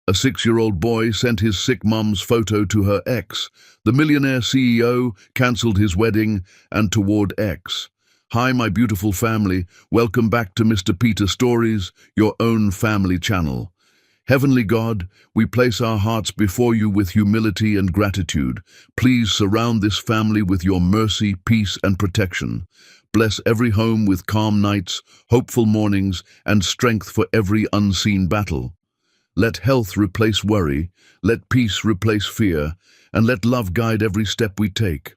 A 6-year-old boy sent his sick mum's photo to her ex. The millionaire CEO cancelled his wedding and toward ex. Hi, my beautiful family. Welcome back to Mr. Peter Stories, your own family channel. Heavenly God, we place our hearts before you with humility and gratitude. Please surround this family with your mercy, peace, and protection. Bless every home with calm nights, hopeful mornings, and strength for every unseen battle. Let health replace worry, let peace replace fear, and let love guide every step we take.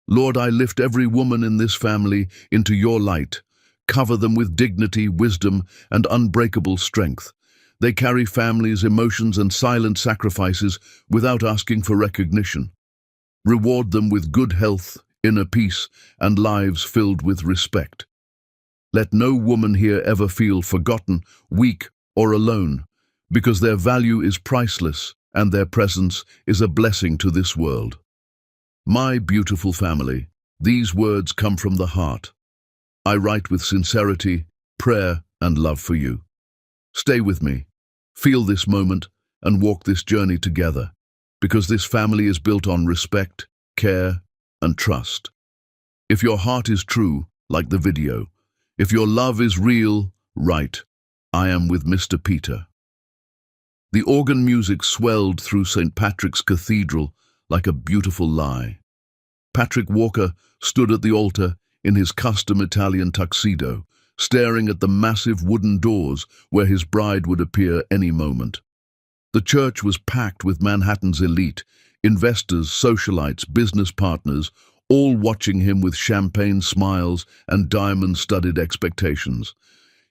Lord, I lift every woman in this family into your light. Cover them with dignity, wisdom, and unbreakable strength. They carry families, emotions, and silent sacrifices without asking for recognition. Reward them with good health, inner peace, and lives filled with respect. Let no woman here ever feel forgotten, weak, or alone, because their value is priceless and their presence is a blessing to this world. My beautiful family, these words come from the heart. I write with sincerity, prayer, and love for you. Stay with me, feel this moment, and walk this journey together, because this family is built on respect, care, and trust. If your heart is true, like the video, if your love is real, write, I am with Mr. Peter. The organ music swelled through St. Patrick's Cathedral like a beautiful lie. Patrick Walker stood at the altar in his custom Italian tuxedo, staring at the massive wooden doors where his bride would appear any moment. The church was packed with Manhattan's elite, investors, socialites, business partners, all watching him with champagne smiles and diamond-studded expectations.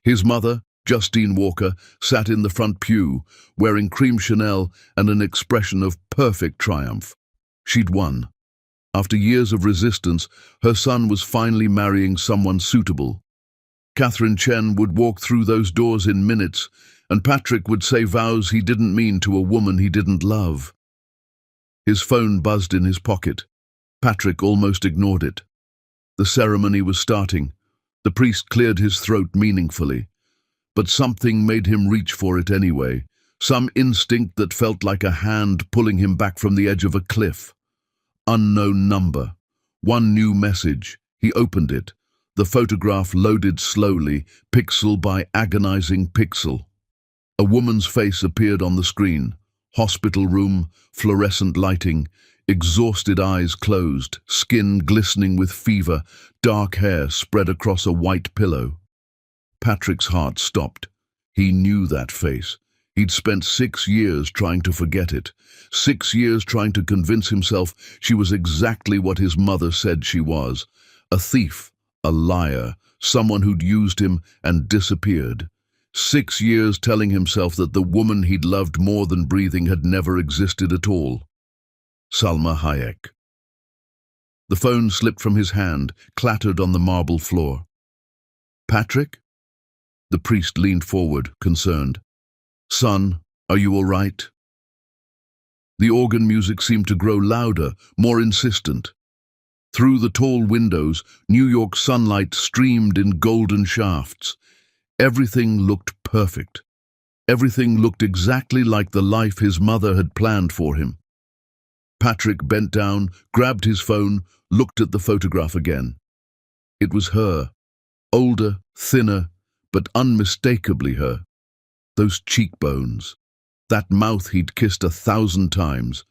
His mother, Justine Walker, sat in the front pew, wearing cream Chanel and an expression of perfect triumph. She'd won. After years of resistance, her son was finally marrying someone suitable. Catherine Chen would walk through those doors in minutes, and Patrick would say vows he didn't mean to a woman he didn't love. His phone buzzed in his pocket. Patrick almost ignored it. The ceremony was starting. The priest cleared his throat meaningfully. But something made him reach for it anyway, some instinct that felt like a hand pulling him back from the edge of a cliff. Unknown number. One new message. He opened it. The photograph loaded slowly, pixel by agonizing pixel. A woman's face appeared on the screen. Hospital room, fluorescent lighting, exhausted eyes closed, skin glistening with fever, dark hair spread across a white pillow. Patrick's heart stopped. He knew that face. He'd spent 6 years trying to forget it. 6 years trying to convince himself she was exactly what his mother said she was. A thief, a liar, someone who'd used him and disappeared. 6 years telling himself that the woman he'd loved more than breathing had never existed at all. Salma Hayek. The phone slipped from his hand, clattered on the marble floor. Patrick? The priest leaned forward, concerned. Son, are you all right? The organ music seemed to grow louder, more insistent. Through the tall windows, New York sunlight streamed in golden shafts. Everything looked perfect. Everything looked exactly like the life his mother had planned for him. Patrick bent down, grabbed his phone, looked at the photograph again. It was her, older, thinner, but unmistakably her. Those cheekbones, that mouth he'd kissed 1,000 times.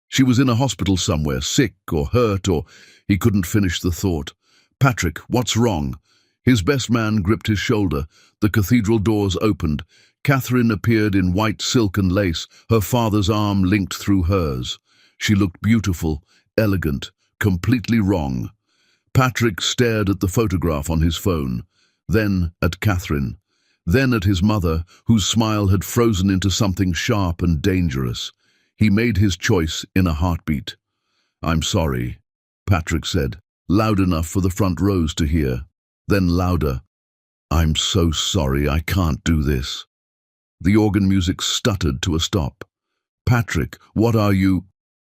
She was in a hospital somewhere, sick or hurt, or he couldn't finish the thought. Patrick, what's wrong? His best man gripped his shoulder. The cathedral doors opened. Catherine appeared in white silk and lace, her father's arm linked through hers. She looked beautiful, elegant, completely wrong. Patrick stared at the photograph on his phone, then at Catherine, then at his mother, whose smile had frozen into something sharp and dangerous. He made his choice in a heartbeat. I'm sorry, Patrick said, loud enough for the front rows to hear. Then louder, I'm so sorry, I can't do this. The organ music stuttered to a stop. Patrick, what are you?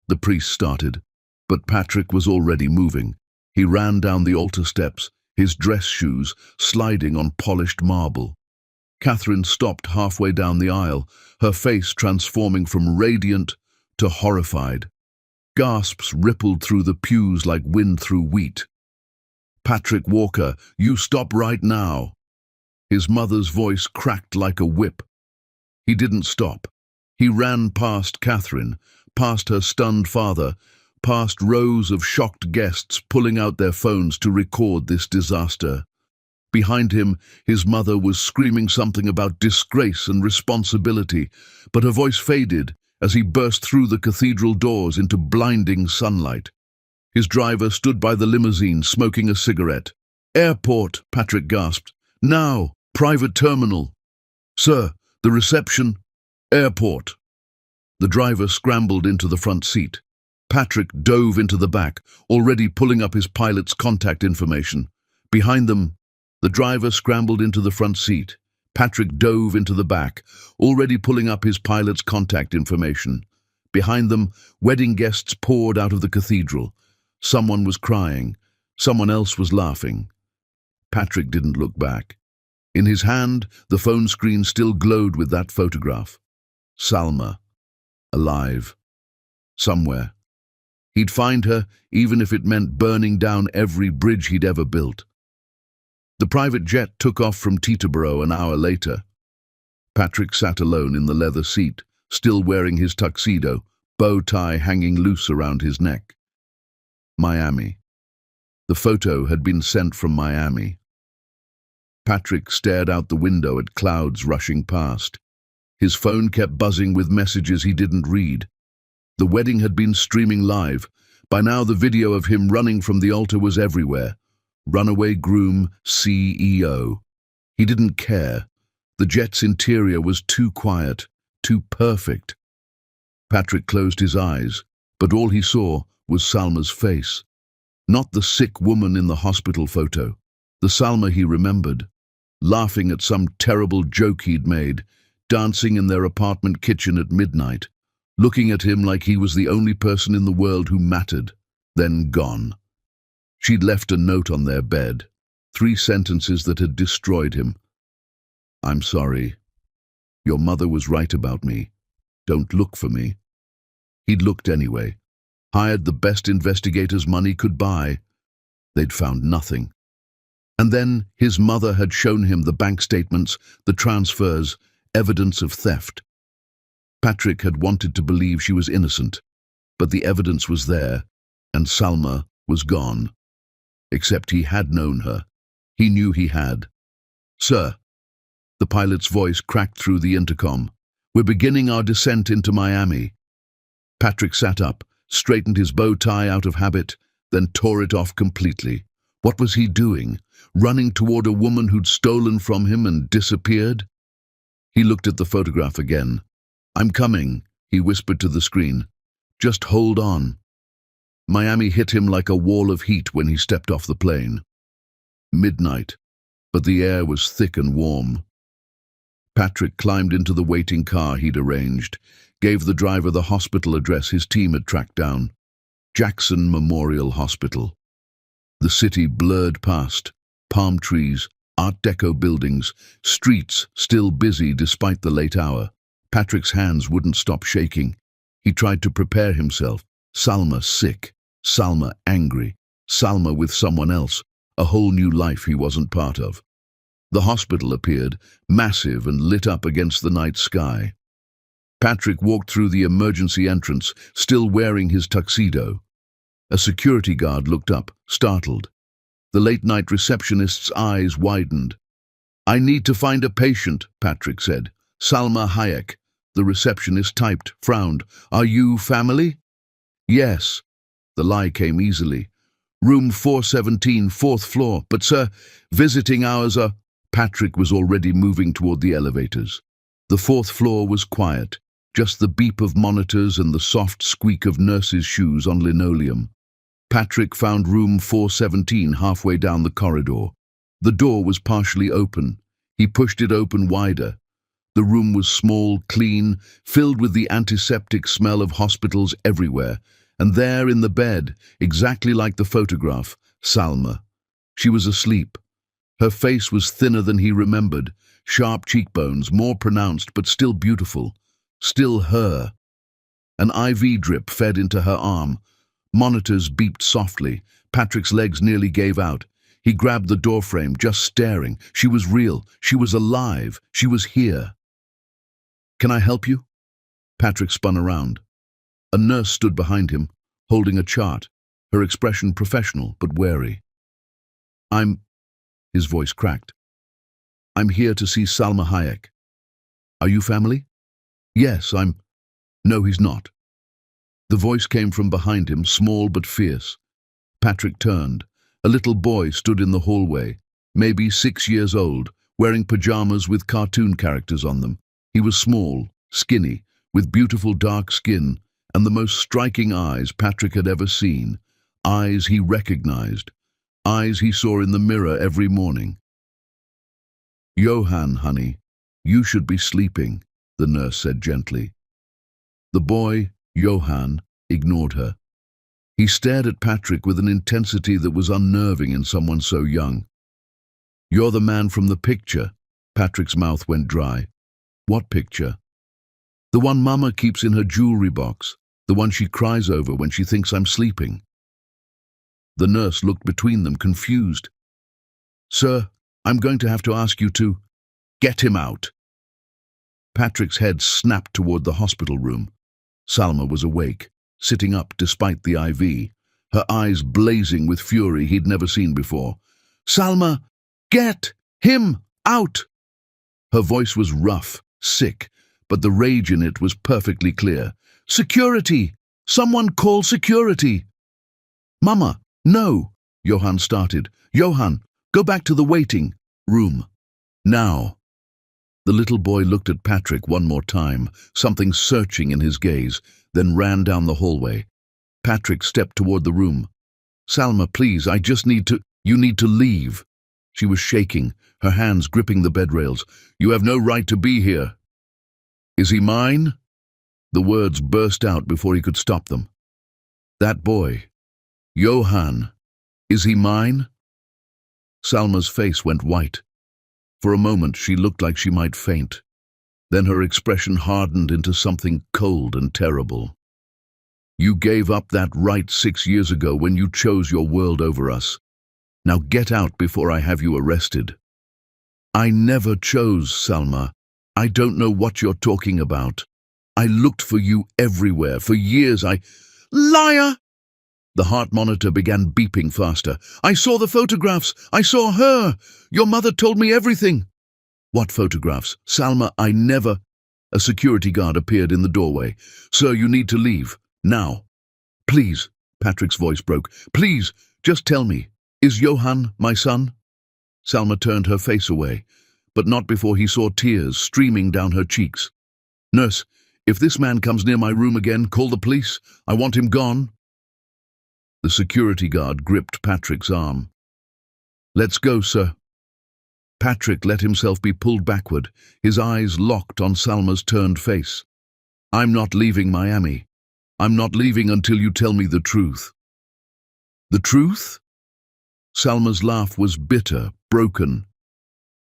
The priest started, but Patrick was already moving. He ran down the altar steps, his dress shoes sliding on polished marble. Catherine stopped halfway down the aisle, her face transforming from radiant to horrified. Gasps rippled through the pews like wind through wheat. "Patrick Walker, you stop right now." His mother's voice cracked like a whip. He didn't stop. He ran past Catherine, past her stunned father, past rows of shocked guests pulling out their phones to record this disaster. Behind him, his mother was screaming something about disgrace and responsibility, but her voice faded as he burst through the cathedral doors into blinding sunlight. His driver stood by the limousine, smoking a cigarette. "Airport," Patrick gasped. "Now, private terminal." "Sir, the reception." "Airport." The driver scrambled into the front seat. Patrick dove into the back, already pulling up his pilot's contact information. Behind them, the driver scrambled into the front seat. Patrick dove into the back, already pulling up his pilot's contact information. Behind them, wedding guests poured out of the cathedral. Someone was crying. Someone else was laughing. Patrick didn't look back. In his hand, the phone screen still glowed with that photograph. Salma. Alive. Somewhere. He'd find her, even if it meant burning down every bridge he'd ever built. The private jet took off from Teterboro an hour later. Patrick sat alone in the leather seat, still wearing his tuxedo, bow tie hanging loose around his neck. Miami. The photo had been sent from Miami. Patrick stared out the window at clouds rushing past. His phone kept buzzing with messages he didn't read. The wedding had been streaming live. By now the video of him running from the altar was everywhere. Runaway groom, CEO. He didn't care. The jet's interior was too quiet, too perfect. Patrick closed his eyes, but all he saw was Salma's face. Not the sick woman in the hospital photo. The Salma he remembered, laughing at some terrible joke he'd made, dancing in their apartment kitchen at midnight, looking at him like he was the only person in the world who mattered, then gone. She'd left a note on their bed, 3 sentences that had destroyed him. "I'm sorry. Your mother was right about me. Don't look for me." He'd looked anyway, hired the best investigators money could buy. They'd found nothing. And then his mother had shown him the bank statements, the transfers, evidence of theft. Patrick had wanted to believe she was innocent, but the evidence was there, and Salma was gone. Except he had known her. He knew he had. "Sir," the pilot's voice cracked through the intercom, "we're beginning our descent into Miami." Patrick sat up, straightened his bow tie out of habit, then tore it off completely. What was he doing? Running toward a woman who'd stolen from him and disappeared? He looked at the photograph again. "I'm coming," he whispered to the screen. "Just hold on." Miami hit him like a wall of heat when he stepped off the plane. Midnight, but the air was thick and warm. Patrick climbed into the waiting car he'd arranged, gave the driver the hospital address his team had tracked down. Jackson Memorial Hospital. The city blurred past, palm trees, Art Deco buildings, streets still busy despite the late hour. Patrick's hands wouldn't stop shaking. He tried to prepare himself. Salma sick, Salma angry, Salma with someone else, a whole new life he wasn't part of. The hospital appeared, massive and lit up against the night sky. Patrick walked through the emergency entrance, still wearing his tuxedo. A security guard looked up, startled. The late-night receptionist's eyes widened. "I need to find a patient," Patrick said. "Salma Hayek." The receptionist typed, frowned. "Are you family?" "Yes." The lie came easily. "Room 417, 4th floor. But sir, visiting hours are—" Patrick was already moving toward the elevators. The 4th floor was quiet, just the beep of monitors and the soft squeak of nurses' shoes on linoleum. Patrick found room 417 halfway down the corridor. The door was partially open. He pushed it open wider. The room was small, clean, filled with the antiseptic smell of hospitals everywhere. And there in the bed, exactly like the photograph, Salma. She was asleep. Her face was thinner than he remembered, sharp cheekbones, more pronounced but still beautiful. Still her. An IV drip fed into her arm. Monitors beeped softly. Patrick's legs nearly gave out. He grabbed the doorframe, just staring. She was real. She was alive. She was here. "Can I help you?" Patrick spun around. A nurse stood behind him, holding a chart, her expression professional but wary. His voice cracked. "I'm here to see Salma Hayek. Are you family?" "Yes, No, he's not." The voice came from behind him, small but fierce. Patrick turned. A little boy stood in the hallway, maybe 6 years old, wearing pajamas with cartoon characters on them. He was small, skinny, with beautiful dark skin, and the most striking eyes Patrick had ever seen. Eyes he recognized. Eyes he saw in the mirror every morning. "Johan, honey, you should be sleeping," the nurse said gently. The boy, Johan, ignored her. He stared at Patrick with an intensity that was unnerving in someone so young. "You're the man from the picture." Patrick's mouth went dry. "What picture?" "The one Mama keeps in her jewelry box. The one she cries over when she thinks I'm sleeping." The nurse looked between them, confused. "Sir, I'm going to have to ask you to get him out." Patrick's head snapped toward the hospital room. Salma was awake, sitting up despite the IV, her eyes blazing with fury he'd never seen before. "Salma, get him out!" Her voice was rough, sick, but the rage in it was perfectly clear. "Security! Someone call security!" "Mama, no!" Johan started. "Johan, go back to the waiting room. Now!" The little boy looked at Patrick one more time, something searching in his gaze, then ran down the hallway. Patrick stepped toward the room. "Salma, please, You need to leave." She was shaking, her hands gripping the bed rails. "You have no right to be here." "Is he mine?" The words burst out before he could stop them. "That boy, Johan, is he mine?" Salma's face went white. For a moment she looked like she might faint. Then her expression hardened into something cold and terrible. "You gave up that right 6 years ago when you chose your world over us. Now get out before I have you arrested." "I never chose, Salma. I don't know what you're talking about. I looked for you everywhere. For years Liar! The heart monitor began beeping faster. "I saw the photographs. I saw her. Your mother told me everything." "What photographs? Salma, I never—" A security guard appeared in the doorway. "Sir, you need to leave. Now." "Please," Patrick's voice broke. "Please, just tell me, is Johan my son?" Salma turned her face away, but not before he saw tears streaming down her cheeks. "Nurse, if this man comes near my room again, call the police. I want him gone." The security guard gripped Patrick's arm. "Let's go, sir." Patrick let himself be pulled backward, his eyes locked on Salma's turned face. "I'm not leaving Miami. I'm not leaving until you tell me the truth." "The truth?" Salma's laugh was bitter, broken.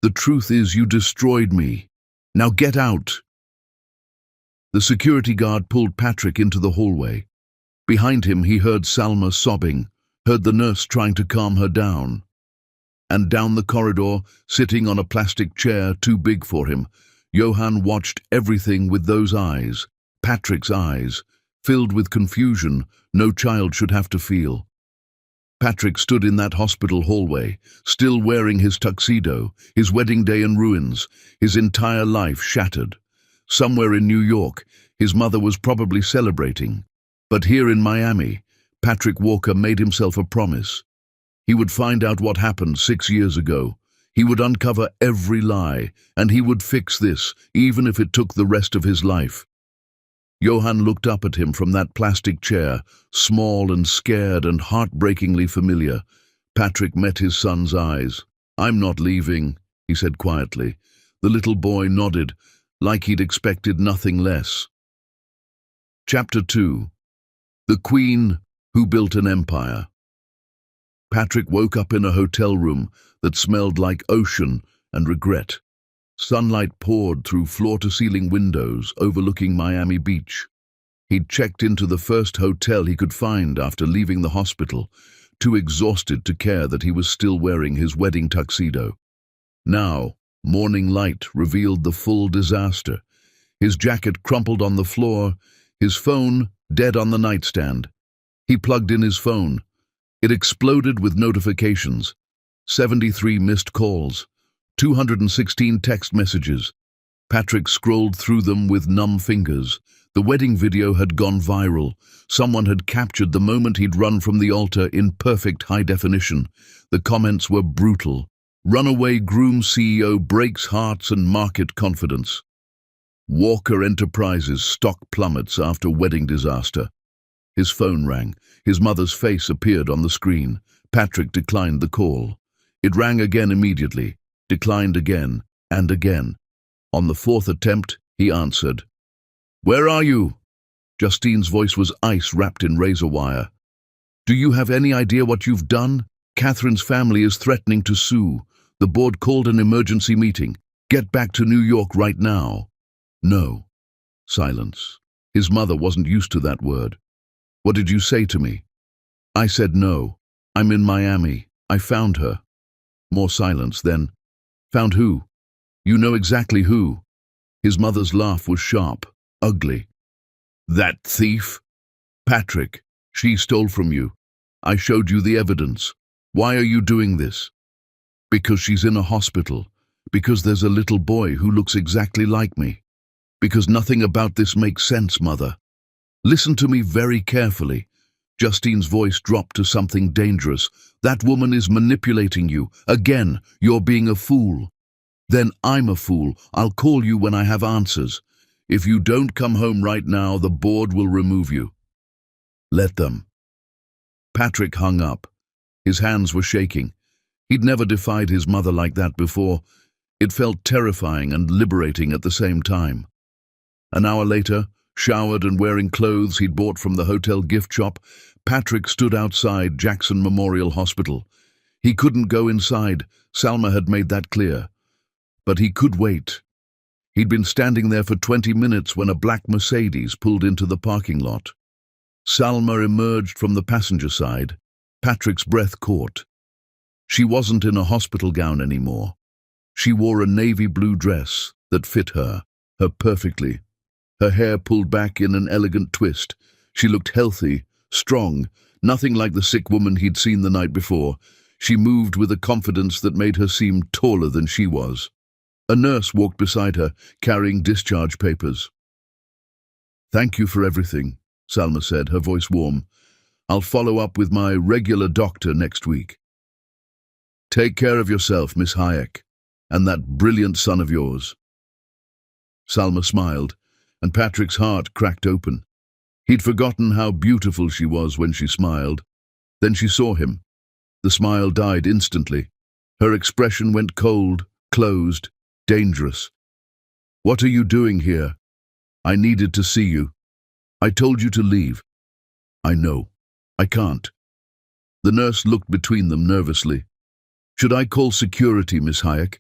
"The truth is you destroyed me. Now get out." The security guard pulled Patrick into the hallway. Behind him he heard Salma sobbing, heard the nurse trying to calm her down. And down the corridor, sitting on a plastic chair too big for him, Johan watched everything with those eyes, Patrick's eyes, filled with confusion no child should have to feel. Patrick stood in that hospital hallway, still wearing his tuxedo, his wedding day in ruins, his entire life shattered. Somewhere in New York, his mother was probably celebrating. But here in Miami, Patrick Walker made himself a promise. He would find out what happened 6 years ago. He would uncover every lie, and he would fix this, even if it took the rest of his life. Johan looked up at him from that plastic chair, small and scared and heartbreakingly familiar. Patrick met his son's eyes. "I'm not leaving," he said quietly. The little boy nodded, like he'd expected nothing less. Chapter 2. The Queen Who Built an Empire. Patrick woke up in a hotel room that smelled like ocean and regret. Sunlight poured through floor-to-ceiling windows overlooking Miami Beach. He'd checked into the first hotel he could find after leaving the hospital, too exhausted to care that he was still wearing his wedding tuxedo. Now, morning light revealed the full disaster. His jacket crumpled on the floor, his phone dead on the nightstand. He plugged in his phone. It exploded with notifications. 73 missed calls, 216 text messages. Patrick scrolled through them with numb fingers. The wedding video had gone viral. Someone had captured the moment he'd run from the altar in perfect high definition. The comments were brutal. Runaway groom CEO breaks hearts and market confidence. Walker Enterprises stock plummets after wedding disaster. His phone rang. His mother's face appeared on the screen. Patrick declined the call. It rang again immediately, declined again, and again. On the fourth attempt, he answered. "Where are you?" Justine's voice was ice wrapped in razor wire. "Do you have any idea what you've done? Catherine's family is threatening to sue. The board called an emergency meeting. Get back to New York right now." "No." Silence. His mother wasn't used to that word. "What did you say to me?" "I said no. I'm in Miami. I found her." More silence, then, "Found who?" "You know exactly who." His mother's laugh was sharp, ugly. "That thief?" "Patrick, she stole from you. I showed you the evidence. Why are you doing this?" "Because she's in a hospital. Because there's a little boy who looks exactly like me. Because nothing about this makes sense, Mother. Listen to me very carefully." Justine's voice dropped to something dangerous. "That woman is manipulating you. Again, you're being a fool." "Then I'm a fool. I'll call you when I have answers. If you don't come home right now, the board will remove you." "Let them." Patrick hung up. His hands were shaking. He'd never defied his mother like that before. It felt terrifying and liberating at the same time. An hour later, showered and wearing clothes he'd bought from the hotel gift shop, Patrick stood outside Jackson Memorial Hospital. He couldn't go inside. Salma had made that clear. But he could wait. He'd been standing there for 20 minutes when a black Mercedes pulled into the parking lot. Salma emerged from the passenger side. Patrick's breath caught. She wasn't in a hospital gown anymore. She wore a navy blue dress that fit her perfectly. Her hair pulled back in an elegant twist. She looked healthy, strong, nothing like the sick woman he'd seen the night before. She moved with a confidence that made her seem taller than she was. A nurse walked beside her, carrying discharge papers. "Thank you for everything," Salma said, her voice warm. "I'll follow up with my regular doctor next week." "Take care of yourself, Miss Hayek, and that brilliant son of yours." Salma smiled, and Patrick's heart cracked open. He'd forgotten how beautiful she was when she smiled. Then she saw him. The smile died instantly. Her expression went cold, closed, dangerous. "What are you doing here?" "I needed to see you." "I told you to leave." "I know. I can't." The nurse looked between them nervously. "Should I call security, Miss Hayek?"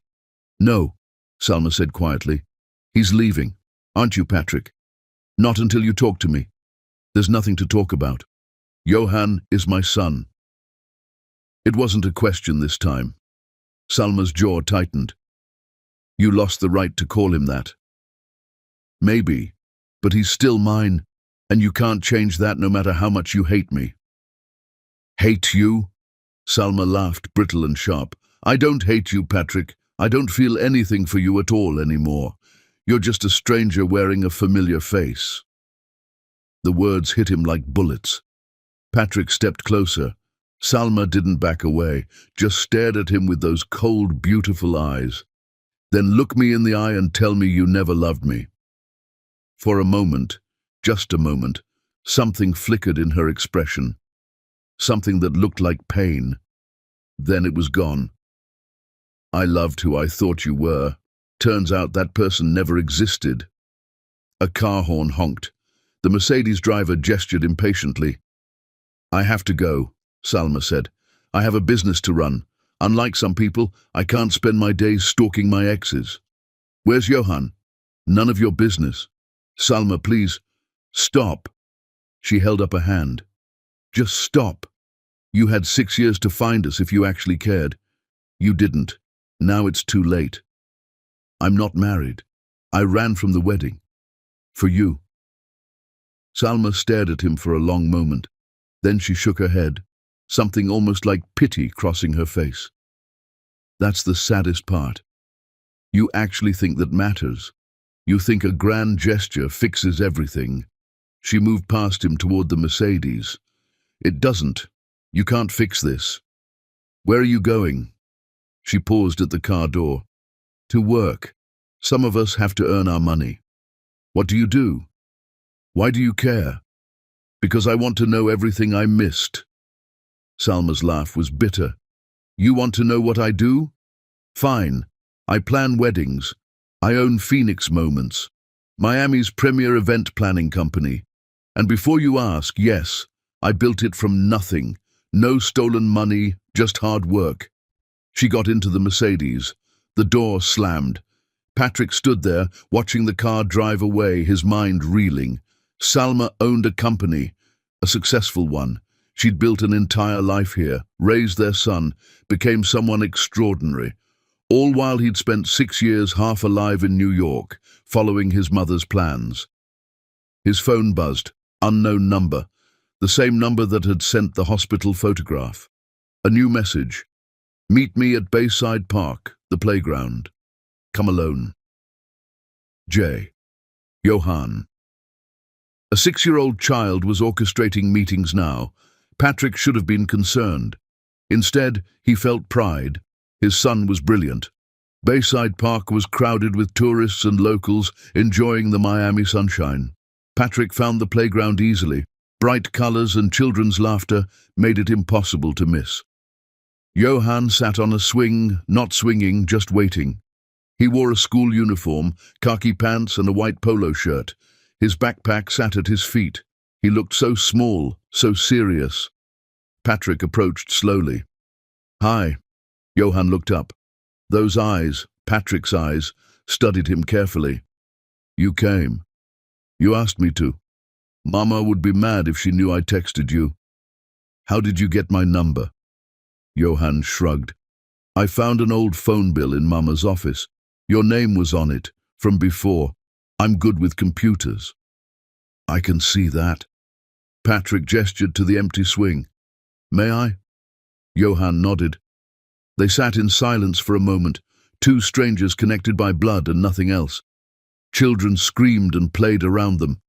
"No," Salma said quietly. "He's leaving. Aren't you, Patrick?" "Not until you talk to me." "There's nothing to talk about. Johan is my son." It wasn't a question this time. Salma's jaw tightened. "You lost the right to call him that." "Maybe, but he's still mine, and you can't change that no matter how much you hate me." "Hate you?" Salma laughed, brittle and sharp. "I don't hate you, Patrick. I don't feel anything for you at all anymore. You're just a stranger wearing a familiar face." The words hit him like bullets. Patrick stepped closer. Salma didn't back away, just stared at him with those cold, beautiful eyes. "Then look me in the eye and tell me you never loved me." For a moment, just a moment, something flickered in her expression. Something that looked like pain. Then it was gone. "I loved who I thought you were. Turns out that person never existed." A car horn honked. The Mercedes driver gestured impatiently. "I have to go," Salma said. "I have a business to run. Unlike some people, I can't spend my days stalking my exes." Where's Johan? None of your business. Salma, please, stop. She held up a hand. Just stop. You had 6 years to find us if you actually cared. You didn't. Now it's too late. I'm not married. I ran from the wedding. For you. Salma stared at him for a long moment. Then she shook her head, something almost like pity crossing her face. That's the saddest part. You actually think that matters. You think a grand gesture fixes everything. She moved past him toward the Mercedes. It doesn't. You can't fix this. Where are you going? She paused at the car door. To work. Some of us have to earn our money. What do you do? Why do you care? Because I want to know everything I missed. Salma's laugh was bitter. You want to know what I do? Fine. I plan weddings. I own Phoenix Moments, Miami's premier event planning company. And before you ask, yes, I built it from nothing. No stolen money, just hard work. She got into the Mercedes. The door slammed. Patrick stood there, watching the car drive away, his mind reeling. Salma owned a company, a successful one. She'd built an entire life here, raised their son, became someone extraordinary. All while he'd spent 6 years half alive in New York, following his mother's plans. His phone buzzed. Unknown number. The same number that had sent the hospital photograph. A new message. Meet me at Bayside Park, the playground. Come alone. J. Johan. A 6-year-old child was orchestrating meetings now. Patrick should have been concerned. Instead, he felt pride. His son was brilliant. Bayside Park was crowded with tourists and locals enjoying the Miami sunshine. Patrick found the playground easily. Bright colors and children's laughter made it impossible to miss. Johan sat on a swing, not swinging, just waiting. He wore a school uniform, khaki pants and a white polo shirt. His backpack sat at his feet. He looked so small, so serious. Patrick approached slowly. Hi. Johan looked up. Those eyes, Patrick's eyes, studied him carefully. You came. You asked me to. Mama would be mad if she knew I texted you. How did you get my number? Johan shrugged. I found an old phone bill in Mama's office. Your name was on it, from before. I'm good with computers. I can see that. Patrick gestured to the empty swing. May I? Johan nodded. They sat in silence for a moment, two strangers connected by blood and nothing else. Children screamed and played around them.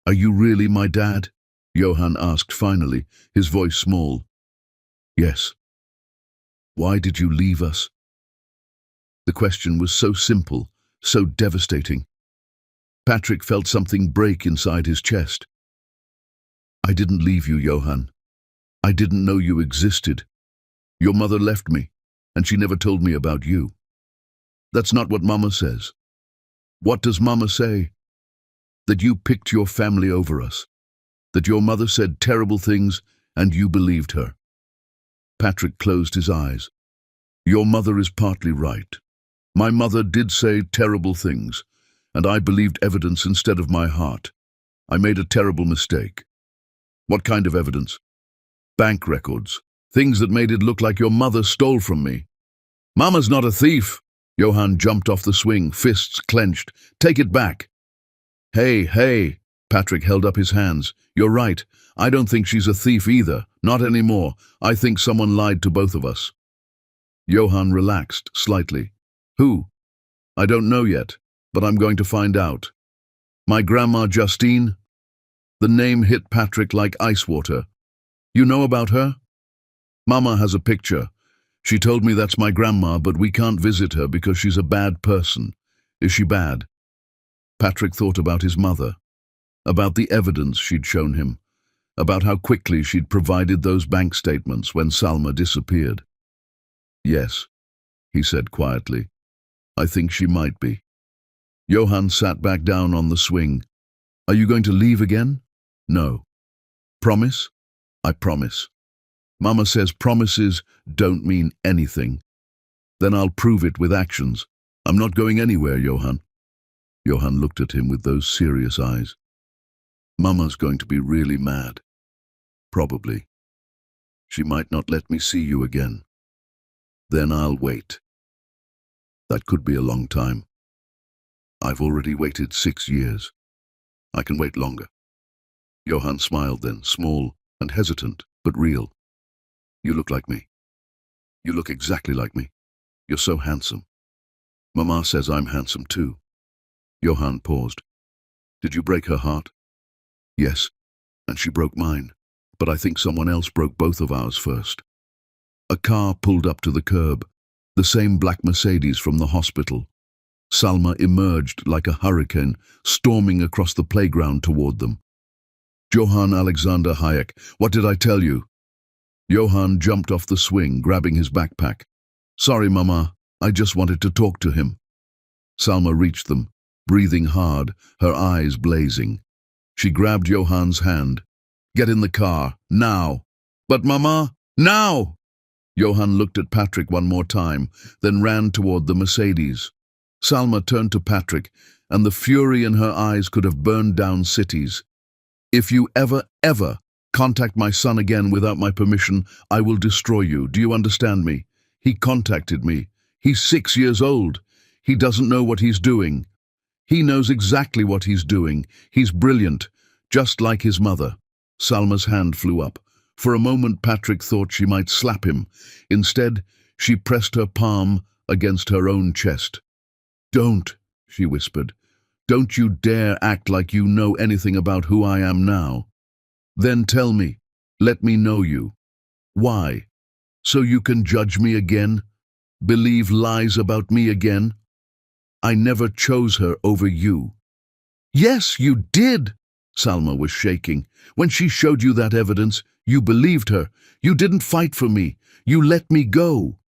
Are you really my dad? Johan asked finally, his voice small. Yes. Why did you leave us? The question was so simple, so devastating. Patrick felt something break inside his chest. I didn't leave you, Johan. I didn't know you existed. Your mother left me, and she never told me about you. That's not what Mama says. What does Mama say? That you picked your family over us. That your mother said terrible things, and you believed her. Patrick closed his eyes. Your mother is partly right. My mother did say terrible things, and I believed evidence instead of my heart. I made a terrible mistake. What kind of evidence? Bank records. Things that made it look like your mother stole from me. Mama's not a thief. Johan jumped off the swing, fists clenched. Take it back. Hey. Patrick held up his hands. You're right. I don't think she's a thief either. Not anymore. I think someone lied to both of us. Johan relaxed slightly. Who? I don't know yet, but I'm going to find out. My grandma Justine? The name hit Patrick like ice water. You know about her? Mama has a picture. She told me that's my grandma, but we can't visit her because she's a bad person. Is she bad? Patrick thought about his mother, about the evidence she'd shown him, about how quickly she'd provided those bank statements when Salma disappeared. Yes, he said quietly. I think she might be. Johan sat back down on the swing. Are you going to leave again? No. Promise? I promise. Mama says promises don't mean anything. Then I'll prove it with actions. I'm not going anywhere, Johan. Johan looked at him with those serious eyes. Mama's going to be really mad. Probably. She might not let me see you again. Then I'll wait. That could be a long time. I've already waited 6 years. I can wait longer. Johan smiled then, small and hesitant, but real. You look like me. You look exactly like me. You're so handsome. Mama says I'm handsome too. Johan paused. Did you break her heart? Yes, and she broke mine, but I think someone else broke both of ours first. A car pulled up to the curb, the same black Mercedes from the hospital. Salma emerged like a hurricane, storming across the playground toward them. Johann Alexander Hayek, what did I tell you? Johann jumped off the swing, grabbing his backpack. Sorry, Mama, I just wanted to talk to him. Salma reached them, breathing hard, her eyes blazing. She grabbed Johann's hand. Get in the car, now. But Mama, now! Johann looked at Patrick one more time, then ran toward the Mercedes. Salma turned to Patrick, and the fury in her eyes could have burned down cities. If you ever contact my son again without my permission, I will destroy you. Do you understand me? He contacted me. He's 6 years old. He doesn't know what he's doing. He knows exactly what he's doing. He's brilliant, just like his mother. Salma's hand flew up. For a moment, Patrick thought she might slap him. Instead, she pressed her palm against her own chest. Don't, she whispered. Don't you dare act like you know anything about who I am now. Then tell me, let me know you. Why? So you can judge me again? Believe lies about me again? I never chose her over you. Yes, you did. Salma was shaking. When she showed you that evidence, you believed her. You didn't fight for me. You let me go.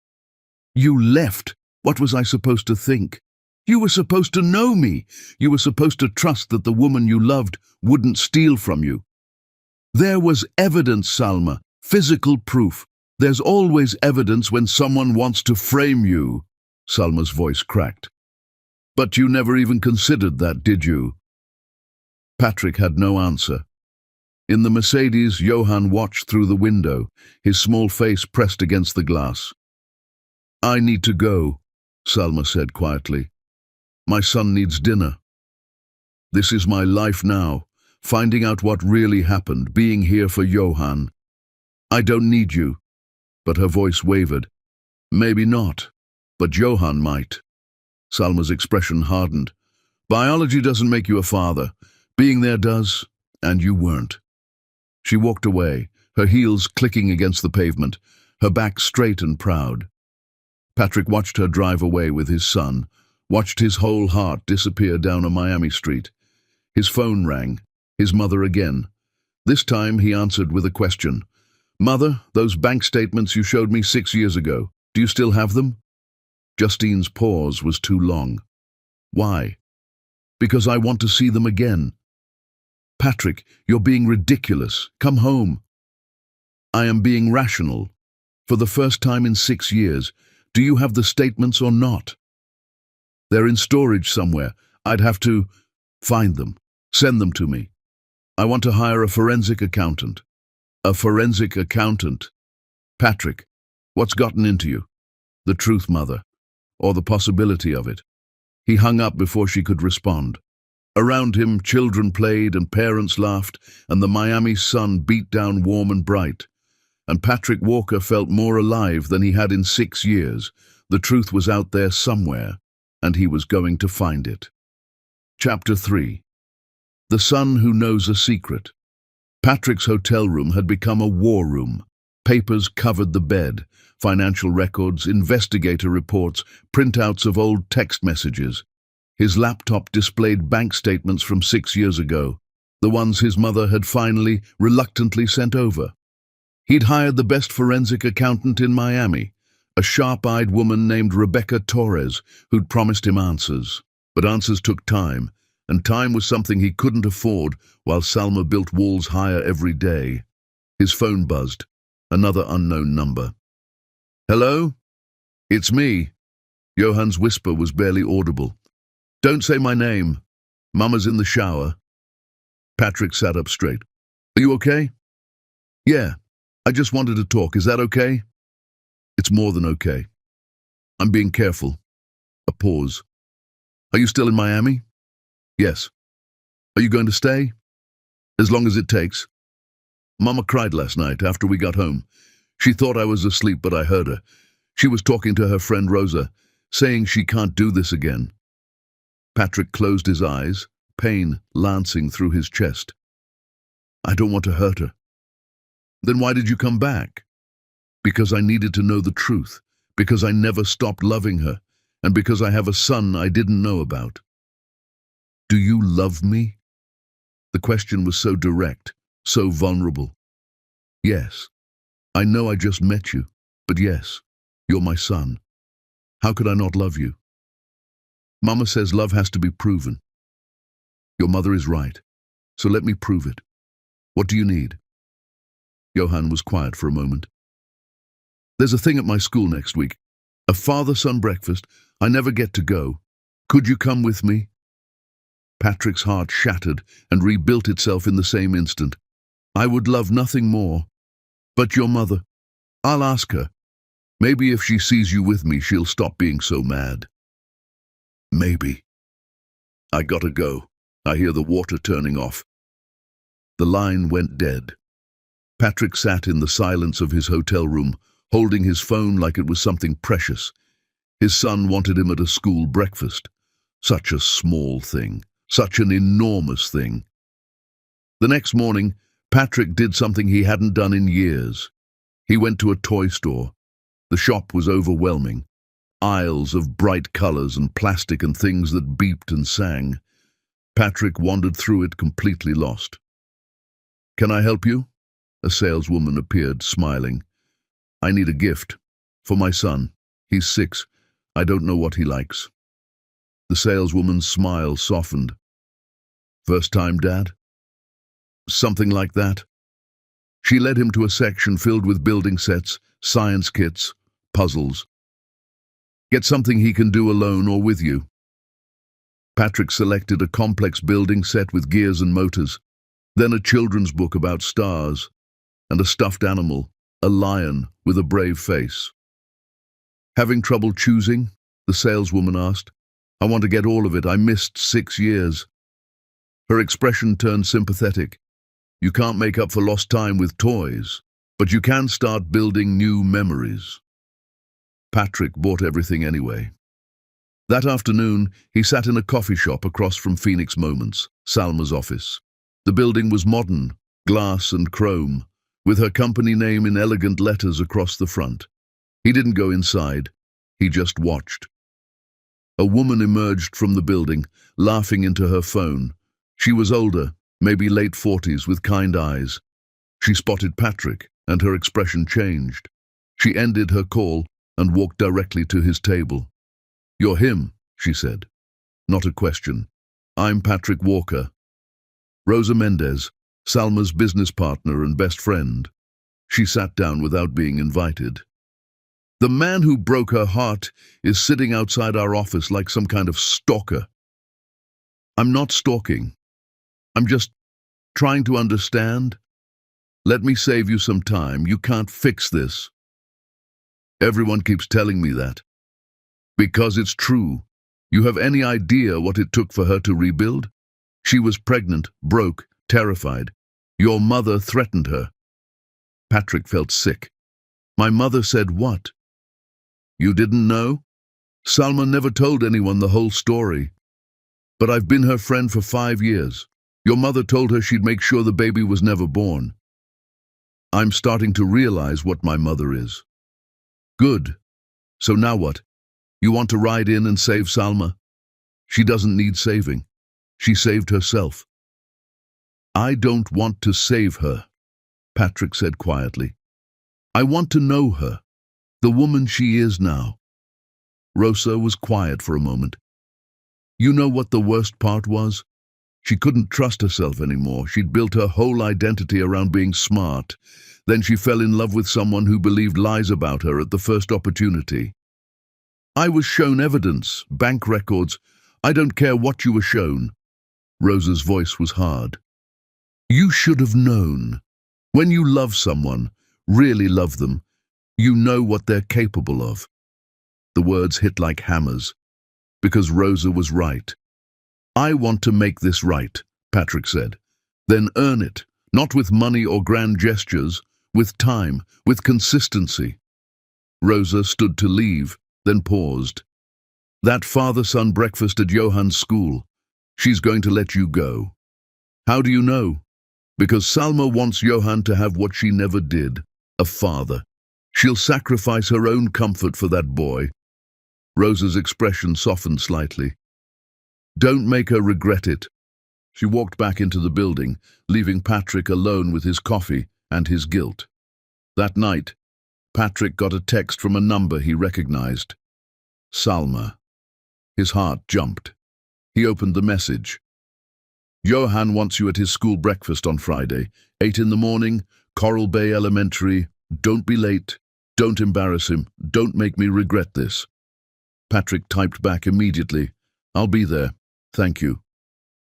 You left. What was I supposed to think? You were supposed to know me. You were supposed to trust that the woman you loved wouldn't steal from you. There was evidence, Salma, physical proof. There's always evidence when someone wants to frame you. Salma's voice cracked. But you never even considered that, did you? Patrick had no answer. In the Mercedes, Johann watched through the window, his small face pressed against the glass. I need to go, Salma said quietly. My son needs dinner. This is my life now, finding out what really happened, being here for Johann. I don't need you. But her voice wavered. Maybe not, but Johann might. Salma's expression hardened. Biology doesn't make you a father. Being there does, and you weren't. She walked away, her heels clicking against the pavement, her back straight and proud. Patrick watched her drive away with his son, watched his whole heart disappear down a Miami street. His phone rang, his mother again. This time he answered with a question. Mother, those bank statements you showed me 6 years ago, do you still have them? Justine's pause was too long. Why? Because I want to see them again. Patrick, you're being ridiculous. Come home. I am being rational. For the first time in 6 years, do you have the statements or not? They're in storage somewhere. I'd have to find them. Send them to me. I want to hire a forensic accountant. A forensic accountant? Patrick, what's gotten into you? The truth, Mother, or the possibility of it. He hung up before she could respond. Around him, children played and parents laughed, and the Miami sun beat down warm and bright. And Patrick Walker felt more alive than he had in 6 years. The truth was out there somewhere, and he was going to find it. Chapter 3. The Son Who Knows a Secret. Patrick's hotel room had become a war room. Papers covered the bed, financial records, investigator reports, printouts of old text messages. His laptop displayed bank statements from 6 years ago, the ones his mother had finally, reluctantly sent over. He'd hired the best forensic accountant in Miami, a sharp-eyed woman named Rebecca Torres, who'd promised him answers. But answers took time, and time was something he couldn't afford while Salma built walls higher every day. His phone buzzed, another unknown number. Hello? It's me. Johan's whisper was barely audible. "Don't say my name. Mama's in the shower." Patrick sat up straight. "Are you okay?" "Yeah, I just wanted to talk. Is that okay?" "It's more than okay. I'm being careful." A pause. "Are you still in Miami?" "Yes." "Are you going to stay?" "As long as it takes." "Mama cried last night after we got home. She thought I was asleep, but I heard her. She was talking to her friend Rosa, saying she can't do this again." Patrick closed his eyes, pain lancing through his chest. "I don't want to hurt her." "Then why did you come back?" "Because I needed to know the truth, because I never stopped loving her, and because I have a son I didn't know about." "Do you love me?" The question was so direct, so vulnerable. "Yes. I know I just met you, but yes, you're my son. How could I not love you?" "Mama says love has to be proven." "Your mother is right, so let me prove it. What do you need?" Johan was quiet for a moment. "There's a thing at my school next week. A father-son breakfast. I never get to go. Could you come with me?" Patrick's heart shattered and rebuilt itself in the same instant. "I would love nothing more. But your mother, I'll ask her. Maybe if she sees you with me, she'll stop being so mad." "Maybe." "I gotta go. I hear the water turning off." The line went dead. Patrick sat in the silence of his hotel room, holding his phone like it was something precious. His son wanted him at a school breakfast. Such a small thing. Such an enormous thing. The next morning, Patrick did something he hadn't done in years. He went to a toy store. The shop was overwhelming. Aisles of bright colors and plastic and things that beeped and sang. Patrick wandered through it completely lost. "Can I help you?" A saleswoman appeared, smiling. "I need a gift. For my son. He's 6. I don't know what he likes." The saleswoman's smile softened. "First time, Dad?" "Something like that." She led him to a section filled with building sets, science kits, puzzles. "Get something he can do alone or with you." Patrick selected a complex building set with gears and motors, then a children's book about stars, and a stuffed animal, a lion with a brave face. "Having trouble choosing?" the saleswoman asked. "I want to get all of it. I missed 6 years." Her expression turned sympathetic. "You can't make up for lost time with toys, but you can start building new memories." Patrick bought everything anyway. That afternoon, he sat in a coffee shop across from Phoenix Moments, Salma's office. The building was modern, glass and chrome, with her company name in elegant letters across the front. He didn't go inside. He just watched. A woman emerged from the building, laughing into her phone. She was older, maybe late 40s, with kind eyes. She spotted Patrick, and her expression changed. She ended her call and walked directly to his table. "You're him," she said. Not a question. "I'm Patrick Walker." Rosa Mendez, Salma's business partner and best friend. She sat down without being invited. "The man who broke her heart is sitting outside our office like some kind of stalker." "I'm not stalking. I'm just trying to understand. Let me save you some time. You can't fix this." "Everyone keeps telling me that." "Because it's true. You have any idea what it took for her to rebuild? She was pregnant, broke, terrified. Your mother threatened her." Patrick felt sick. "My mother said what?" "You didn't know? Salma never told anyone the whole story. But I've been her friend for 5 years. Your mother told her she'd make sure the baby was never born." "I'm starting to realize what my mother is." "Good. So now what? You want to ride in and save Salma?" "She doesn't need saving. She saved herself." "I don't want to save her," Patrick said quietly. "I want to know her, the woman she is now." Rosa was quiet for a moment. "You know what the worst part was? She couldn't trust herself anymore. She'd built her whole identity around being smart. Then she fell in love with someone who believed lies about her at the first opportunity." I was shown evidence, bank records. I don't care what you were shown. Rosa's voice was hard. You should have known. When you love someone, really love them, you know what they're capable of. The words hit like hammers, because Rosa was right. I want to make this right, Patrick said. Then earn it, not with money or grand gestures, with time, with consistency. Rosa stood to leave, then paused. That father-son breakfast at Johann's school. She's going to let you go. How do you know? Because Salma wants Johann to have what she never did, a father. She'll sacrifice her own comfort for that boy. Rosa's expression softened slightly. Don't make her regret it. She walked back into the building, leaving Patrick alone with his coffee and his guilt. That night, Patrick got a text from a number he recognized. Salma. His heart jumped. He opened the message. Johann wants you at his school breakfast on Friday, 8 in the morning, Coral Bay Elementary. Don't be late. Don't embarrass him. Don't make me regret this. Patrick typed back immediately. I'll be there. Thank you.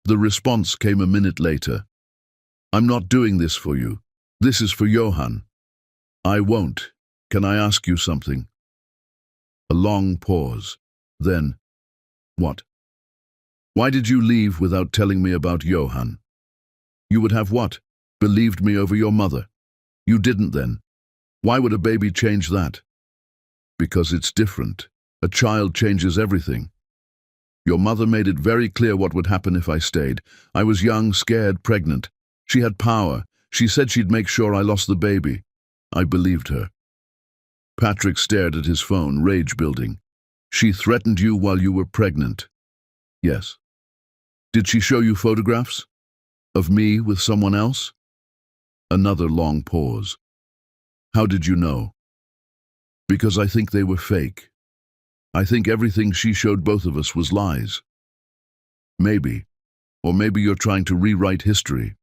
The response came a minute later. I'm not doing this for you. This is for Johann. I won't. Can I ask you something? A long pause. Then, what? Why did you leave without telling me about Johann? You would have what? Believed me over your mother. You didn't then. Why would a baby change that? Because it's different. A child changes everything. Your mother made it very clear what would happen if I stayed. I was young, scared, pregnant. She had power. She said she'd make sure I lost the baby. I believed her. Patrick stared at his phone, rage building. She threatened you while you were pregnant. Yes. Did she show you photographs? Of me with someone else? Another long pause. How did you know? Because I think they were fake. I think everything she showed both of us was lies. Maybe. Or maybe you're trying to rewrite history.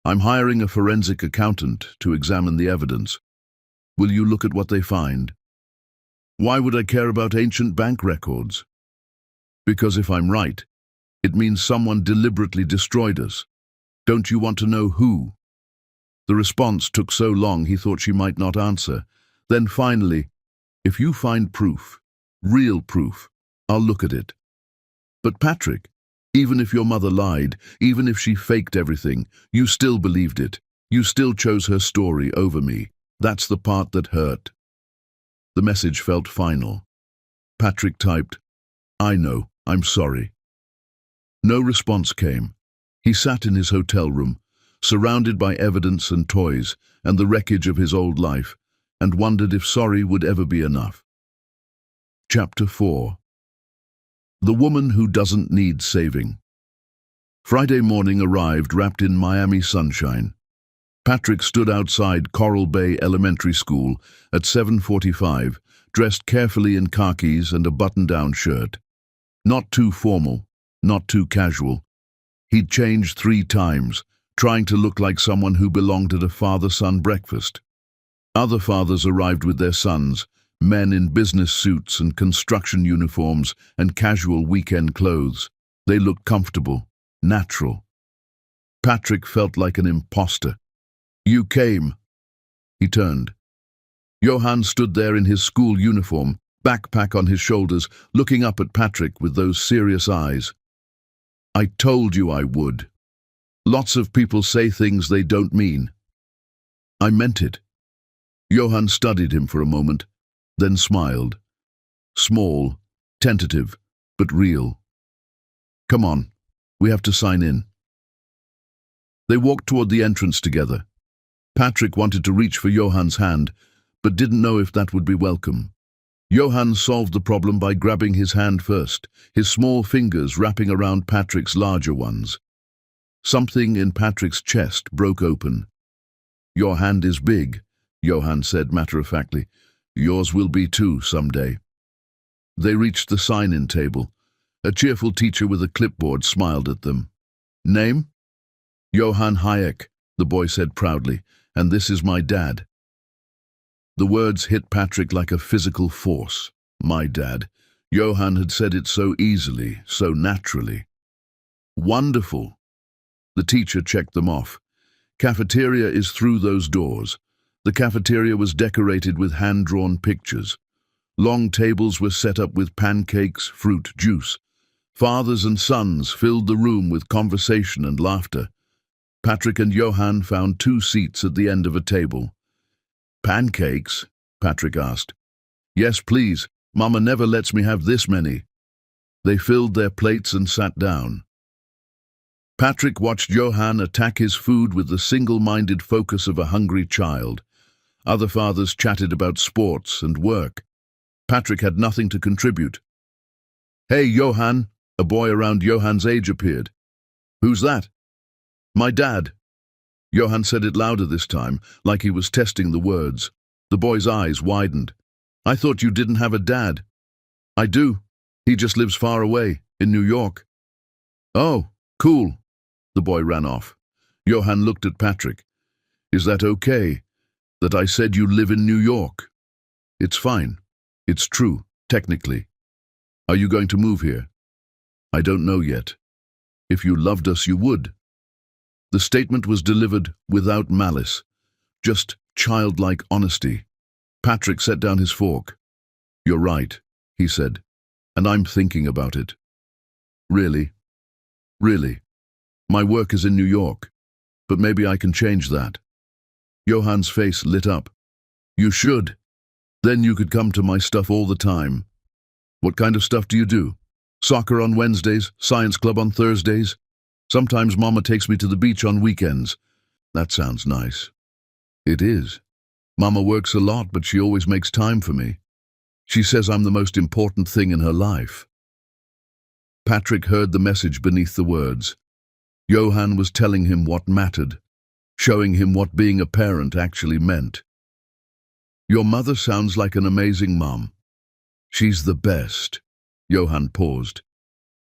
I'm hiring a forensic accountant to examine the evidence. Will you look at what they find? Why would I care about ancient bank records? Because if I'm right, it means someone deliberately destroyed us. Don't you want to know who? The response took so long he thought she might not answer. Then finally, if you find proof, real proof, I'll look at it. But Patrick, even if your mother lied, even if she faked everything, you still believed it. You still chose her story over me. That's the part that hurt. The message felt final. Patrick typed, I know, I'm sorry. No response came. He sat in his hotel room, surrounded by evidence and toys and the wreckage of his old life, and wondered if sorry would ever be enough. Chapter 4. The Woman Who Doesn't Need Saving. Friday morning arrived wrapped in Miami sunshine. Patrick stood outside Coral Bay Elementary School at 7:45, dressed carefully in khakis and a button-down shirt. Not too formal, not too casual. He'd changed 3 times, trying to look like someone who belonged at a father-son breakfast. Other fathers arrived with their sons, men in business suits and construction uniforms and casual weekend clothes. They looked comfortable, natural. Patrick felt like an imposter. You came. He turned. Johann stood there in his school uniform, backpack on his shoulders, looking up at Patrick with those serious eyes. I told you I would. Lots of people say things they don't mean. I meant it. Johann studied him for a moment, then smiled. Small, tentative, but real. Come on, we have to sign in. They walked toward the entrance together. Patrick wanted to reach for Johann's hand, but didn't know if that would be welcome. Johann solved the problem by grabbing his hand first, his small fingers wrapping around Patrick's larger ones. Something in Patrick's chest broke open. Your hand is big, Johann said matter-of-factly. Yours will be too someday. They reached the sign-in table. A cheerful teacher with a clipboard smiled at them. Name? Johann Hayek, the boy said proudly, and this is my dad. The words hit Patrick like a physical force. My dad. Johan had said it so easily, so naturally. Wonderful. The teacher checked them off. Cafeteria is through those doors. The cafeteria was decorated with hand-drawn pictures. Long tables were set up with pancakes, fruit, juice. Fathers and sons filled the room with conversation and laughter. Patrick and Johan found 2 seats at the end of a table. Pancakes? Patrick asked. Yes, please. Mama never lets me have this many. They filled their plates and sat down. Patrick watched Johan attack his food with the single-minded focus of a hungry child. Other fathers chatted about sports and work. Patrick had nothing to contribute. Hey, Johan! A boy around Johan's age appeared. Who's that? My dad. Johan said it louder this time, like he was testing the words. The boy's eyes widened. I thought you didn't have a dad. I do. He just lives far away, in New York. Oh, cool. The boy ran off. Johan looked at Patrick. Is that okay, that I said you live in New York? It's fine. It's true, technically. Are you going to move here? I don't know yet. If you loved us, you would. The statement was delivered without malice, just childlike honesty. Patrick set down his fork. You're right, he said, and I'm thinking about it. Really? Really? My work is in New York, but maybe I can change that. Johan's face lit up. You should. Then you could come to my stuff all the time. What kind of stuff do you do? Soccer on Wednesdays, science club on Thursdays. Sometimes Mama takes me to the beach on weekends. That sounds nice. It is. Mama works a lot, but she always makes time for me. She says I'm the most important thing in her life. Patrick heard the message beneath the words. Johan was telling him what mattered, showing him what being a parent actually meant. Your mother sounds like an amazing mom. She's the best. Johan paused.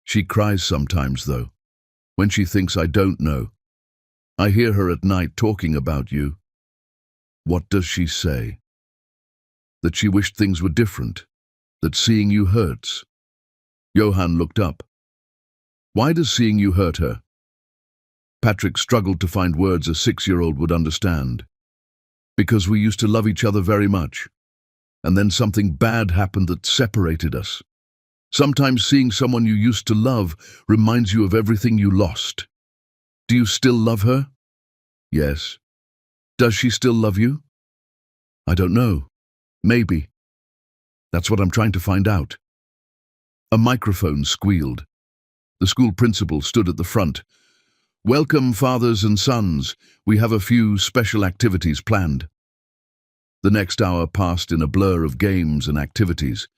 She cries sometimes, though, when she thinks I don't know. I hear her at night talking about you. What does she say? That she wished things were different, that seeing you hurts. Johan looked up. Why does seeing you hurt her? Patrick struggled to find words a 6-year-old would understand. Because we used to love each other very much, and then something bad happened that separated us. Sometimes seeing someone you used to love reminds you of everything you lost. Do you still love her? Yes. Does she still love you? I don't know. Maybe. That's what I'm trying to find out. A microphone squealed. The school principal stood at the front. Welcome, fathers and sons. We have a few special activities planned. The next hour passed in a blur of games and activities.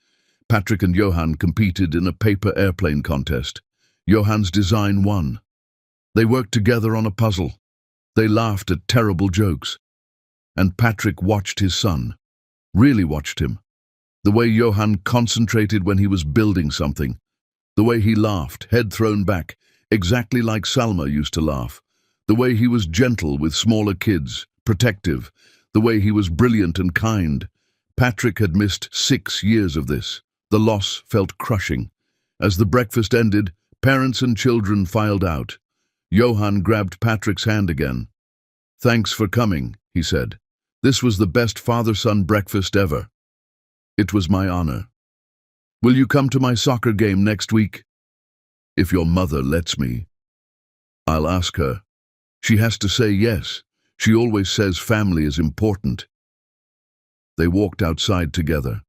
Patrick and Johan competed in a paper airplane contest. Johan's design won. They worked together on a puzzle. They laughed at terrible jokes. And Patrick watched his son. Really watched him. The way Johan concentrated when he was building something. The way he laughed, head thrown back, exactly like Salma used to laugh. The way he was gentle with smaller kids, protective. The way he was brilliant and kind. Patrick had missed 6 years of this. The loss felt crushing. As the breakfast ended, parents and children filed out. Johan grabbed Patrick's hand again. Thanks for coming, he said. This was the best father-son breakfast ever. It was my honor. Will you come to my soccer game next week? If your mother lets me. I'll ask her. She has to say yes. She always says family is important. They walked outside together.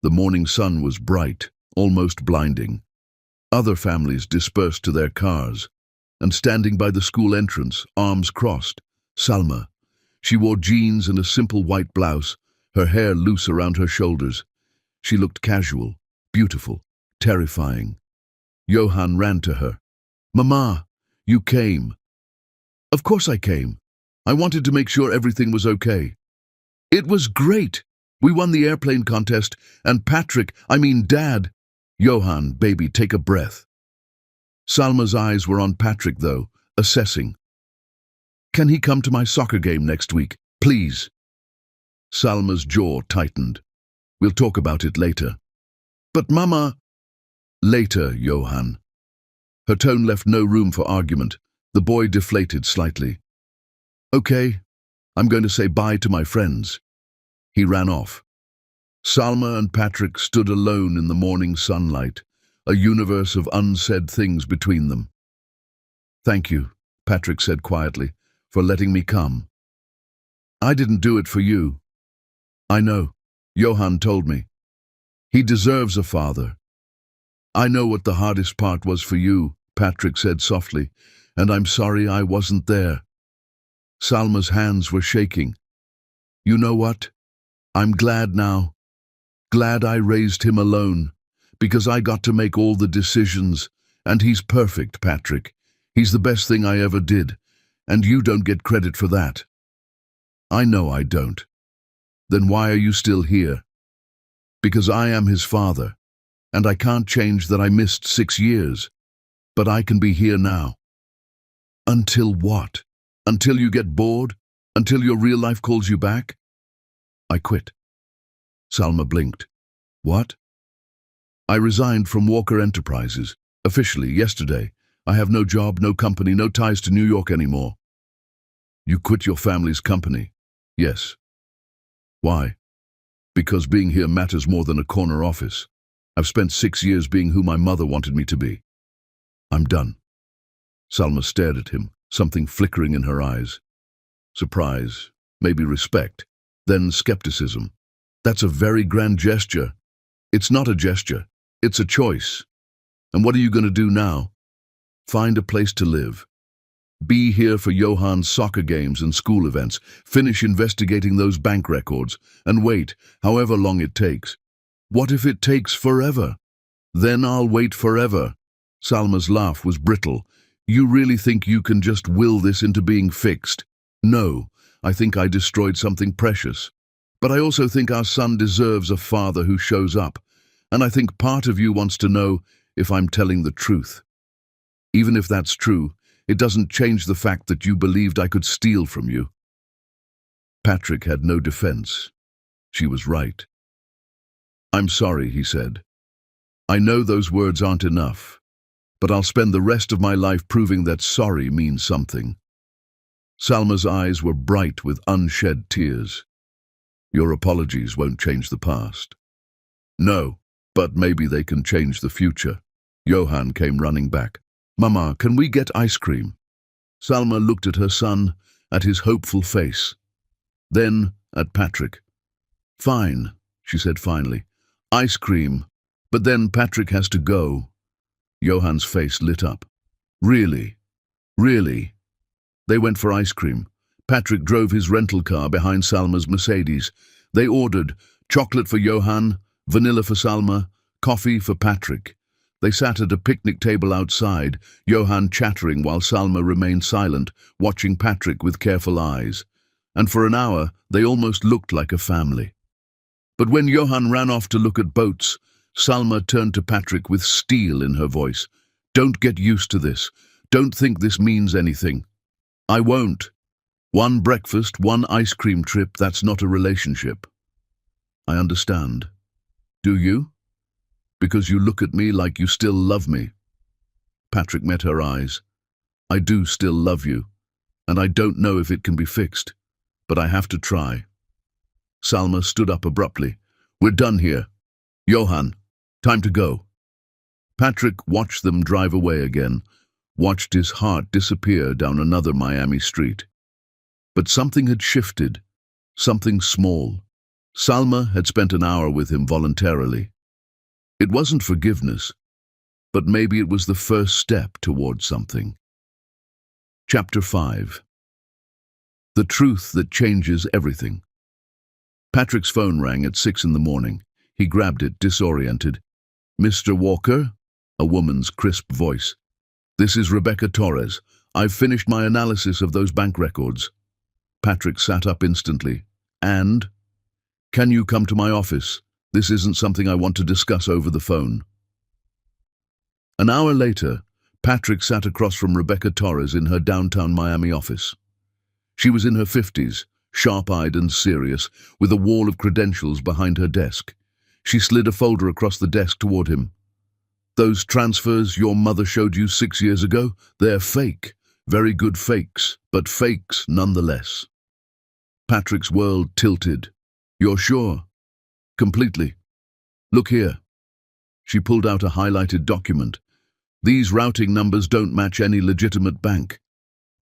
The morning sun was bright, almost blinding. Other families dispersed to their cars, and standing by the school entrance, arms crossed, Salma. She wore jeans and a simple white blouse, her hair loose around her shoulders. She looked casual, beautiful, terrifying. Johan ran to her. Mama, you came. Of course I came. I wanted to make sure everything was okay. It was great. We won the airplane contest, and Dad. Johan, baby, take a breath. Salma's eyes were on Patrick, though, assessing. Can he come to my soccer game next week, please? Salma's jaw tightened. We'll talk about it later. But Mama... Later, Johann. Her tone left no room for argument. The boy deflated slightly. Okay, I'm going to say bye to my friends. He ran off. Salma and Patrick stood alone in the morning sunlight, a universe of unsaid things between them. Thank you, Patrick said quietly, for letting me come. I didn't do it for you. I know. Johann told me. He deserves a father. I know what the hardest part was for you, Patrick said softly, and I'm sorry I wasn't there. Salma's hands were shaking. You know what? I'm glad now. Glad I raised him alone, because I got to make all the decisions, and he's perfect, Patrick. He's the best thing I ever did, and you don't get credit for that. I know I don't. Then why are you still here? Because I am his father, and I can't change that I missed 6 years, but I can be here now. Until what? Until you get bored? Until your real life calls you back? I quit. Salma blinked. What? I resigned from Walker Enterprises, officially, yesterday. I have no job, no company, no ties to New York anymore. You quit your family's company? Yes. Why? Because being here matters more than a corner office. I've spent 6 years being who my mother wanted me to be. I'm done. Salma stared at him, something flickering in her eyes. Surprise, maybe respect, then skepticism. That's a very grand gesture. It's not a gesture, it's a choice. And what are you going to do now? Find a place to live. Be here for Johann's soccer games and school events, finish investigating those bank records, and wait, however long it takes. What if it takes forever? Then I'll wait forever. Salma's laugh was brittle. You really think you can just will this into being fixed? No, I think I destroyed something precious. But I also think our son deserves a father who shows up, and I think part of you wants to know if I'm telling the truth. Even if that's true, it doesn't change the fact that you believed I could steal from you. Patrick had no defense. She was right. I'm sorry, he said. I know those words aren't enough, but I'll spend the rest of my life proving that sorry means something. Salma's eyes were bright with unshed tears. Your apologies won't change the past. No, but maybe they can change the future. Johann came running back. Mama, can we get ice cream? Salma looked at her son, at his hopeful face. Then at Patrick. Fine, she said finally. Ice cream. But then Patrick has to go. Johann's face lit up. Really? Really? They went for ice cream. Patrick drove his rental car behind Salma's Mercedes. They ordered chocolate for Johann, vanilla for Salma, coffee for Patrick. They sat at a picnic table outside, Johann chattering while Salma remained silent, watching Patrick with careful eyes. And for an hour, they almost looked like a family. But when Johann ran off to look at boats, Salma turned to Patrick with steel in her voice. Don't get used to this. Don't think this means anything. I won't. One breakfast, one ice cream trip, that's not a relationship. I understand. Do you? Because you look at me like you still love me. Patrick met her eyes. I do still love you, and I don't know if it can be fixed, but I have to try. Salma stood up abruptly. We're done here. Johann, time to go. Patrick watched them drive away again, watched his heart disappear down another Miami street. But something had shifted, something small. Salma had spent an hour with him voluntarily. It wasn't forgiveness, but maybe it was the first step towards something. Chapter 5. The truth that changes everything. Patrick's phone rang at 6 in the morning. He grabbed it, disoriented. Mr. Walker? A woman's crisp voice. This is Rebecca Torres. I've finished my analysis of those bank records. Patrick sat up instantly. And? Can you come to my office? This isn't something I want to discuss over the phone. An hour later, Patrick sat across from Rebecca Torres in her downtown Miami office. She was in her 50s, sharp-eyed and serious, with a wall of credentials behind her desk. She slid a folder across the desk toward him. Those transfers your mother showed you 6 years ago, they're fake. Very good fakes, but fakes nonetheless. Patrick's world tilted. You're sure? Completely. Look here. She pulled out a highlighted document. These routing numbers don't match any legitimate bank.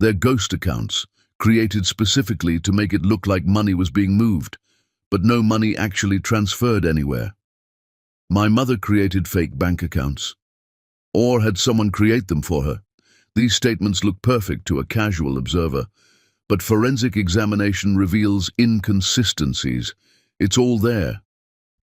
They're ghost accounts, created specifically to make it look like money was being moved, but no money actually transferred anywhere. My mother created fake bank accounts. Or had someone create them for her. These statements look perfect to a casual observer, but forensic examination reveals inconsistencies. It's all there.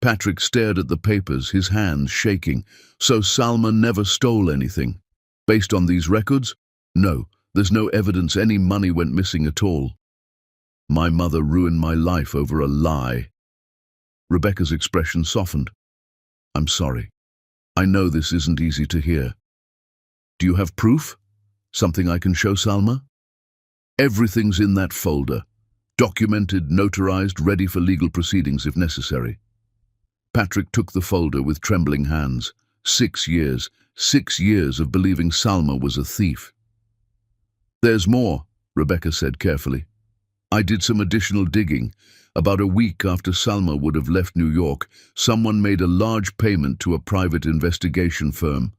Patrick stared at the papers, his hands shaking. So Salma never stole anything. Based on these records? No, there's no evidence any money went missing at all. My mother ruined my life over a lie. Rebecca's expression softened. I'm sorry. I know this isn't easy to hear. Do you have proof? Something I can show Salma? Everything's in that folder. Documented, notarized, ready for legal proceedings if necessary. Patrick took the folder with trembling hands. 6 years. 6 years of believing Salma was a thief. There's more, Rebecca said carefully. I did some additional digging. About a week after Salma would have left New York, someone made a large payment to a private investigation firm.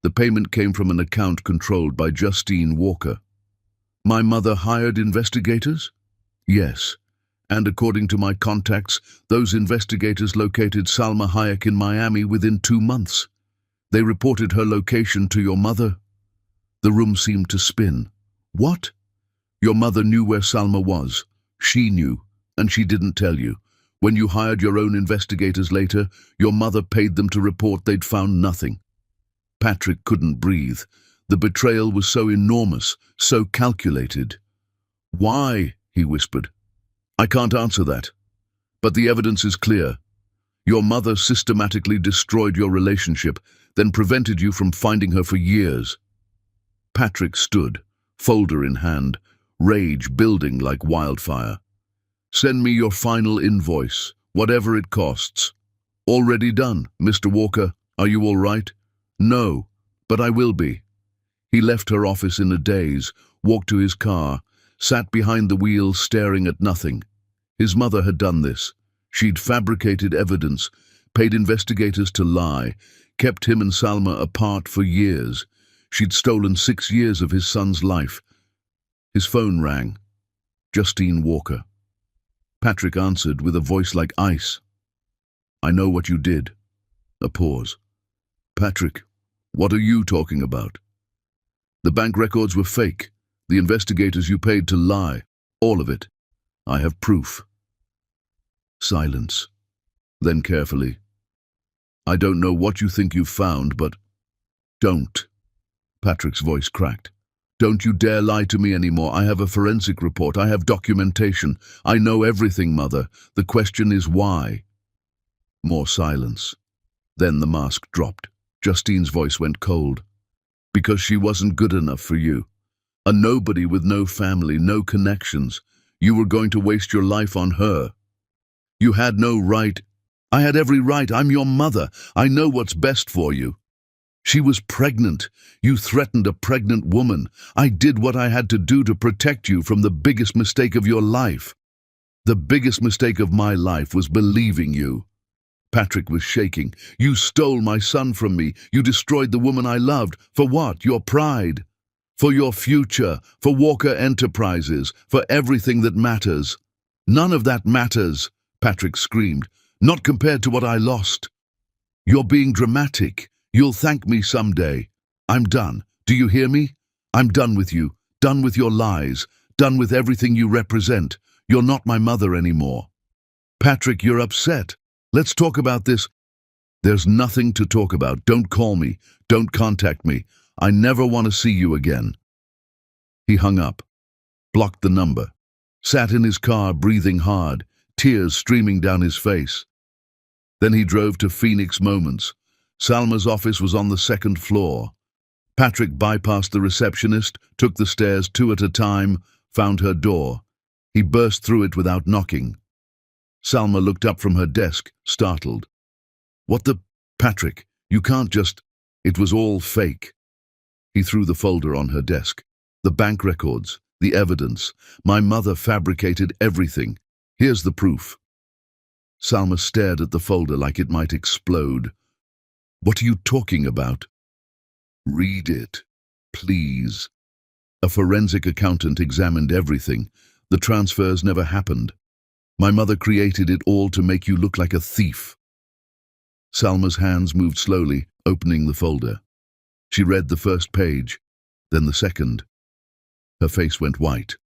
The payment came from an account controlled by Justine Walker. My mother hired investigators? Yes. And according to my contacts, those investigators located Salma Hayek in Miami within 2 months. They reported her location to your mother. The room seemed to spin. What? Your mother knew where Salma was. She knew, and she didn't tell you. When you hired your own investigators later, your mother paid them to report they'd found nothing. Patrick couldn't breathe. The betrayal was so enormous, so calculated. Why? He whispered. I can't answer that. But the evidence is clear. Your mother systematically destroyed your relationship, then prevented you from finding her for years. Patrick stood, folder in hand, rage building like wildfire. Send me your final invoice, whatever it costs. Already done, Mr. Walker. Are you all right? No, but I will be. He left her office in a daze, walked to his car, sat behind the wheel staring at nothing. His mother had done this. She'd fabricated evidence, paid investigators to lie, kept him and Salma apart for years. She'd stolen 6 years of his son's life. His phone rang. Justine Walker. Patrick answered with a voice like ice. I know what you did. A pause. Patrick, what are you talking about? The bank records were fake. The investigators you paid to lie. All of it. I have proof. Silence. Then carefully. I don't know what you think you've found, but don't. Patrick's voice cracked. Don't you dare lie to me anymore. I have a forensic report. I have documentation. I know everything, Mother. The question is why? More silence. Then the mask dropped. Justine's voice went cold. Because she wasn't good enough for you. A nobody with no family, no connections. You were going to waste your life on her. You had no right. I had every right. I'm your mother. I know what's best for you. She was pregnant. You threatened a pregnant woman. I did what I had to do to protect you from the biggest mistake of your life. The biggest mistake of my life was believing you. Patrick was shaking. You stole my son from me. You destroyed the woman I loved. For what? Your pride. For your future. For Walker Enterprises. For everything that matters. None of that matters, Patrick screamed. Not compared to what I lost. You're being dramatic. You'll thank me someday. I'm done. Do you hear me? I'm done with you. Done with your lies. Done with everything you represent. You're not my mother anymore. Patrick, you're upset. Let's talk about this. There's nothing to talk about. Don't call me. Don't contact me. I never want to see you again. He hung up, blocked the number, sat in his car breathing hard, tears streaming down his face. Then he drove to Phoenix Moments. Salma's office was on the 2nd floor. Patrick bypassed the receptionist, took the stairs 2 at a time, found her door. He burst through it without knocking. Salma looked up from her desk, startled. What the... Patrick, you can't just... It was all fake. He threw the folder on her desk. The bank records, the evidence. My mother fabricated everything. Here's the proof. Salma stared at the folder like it might explode. What are you talking about? Read it, please. A forensic accountant examined everything. The transfers never happened. My mother created it all to make you look like a thief. Salma's hands moved slowly, opening the folder. She read the first page, then the second. Her face went white.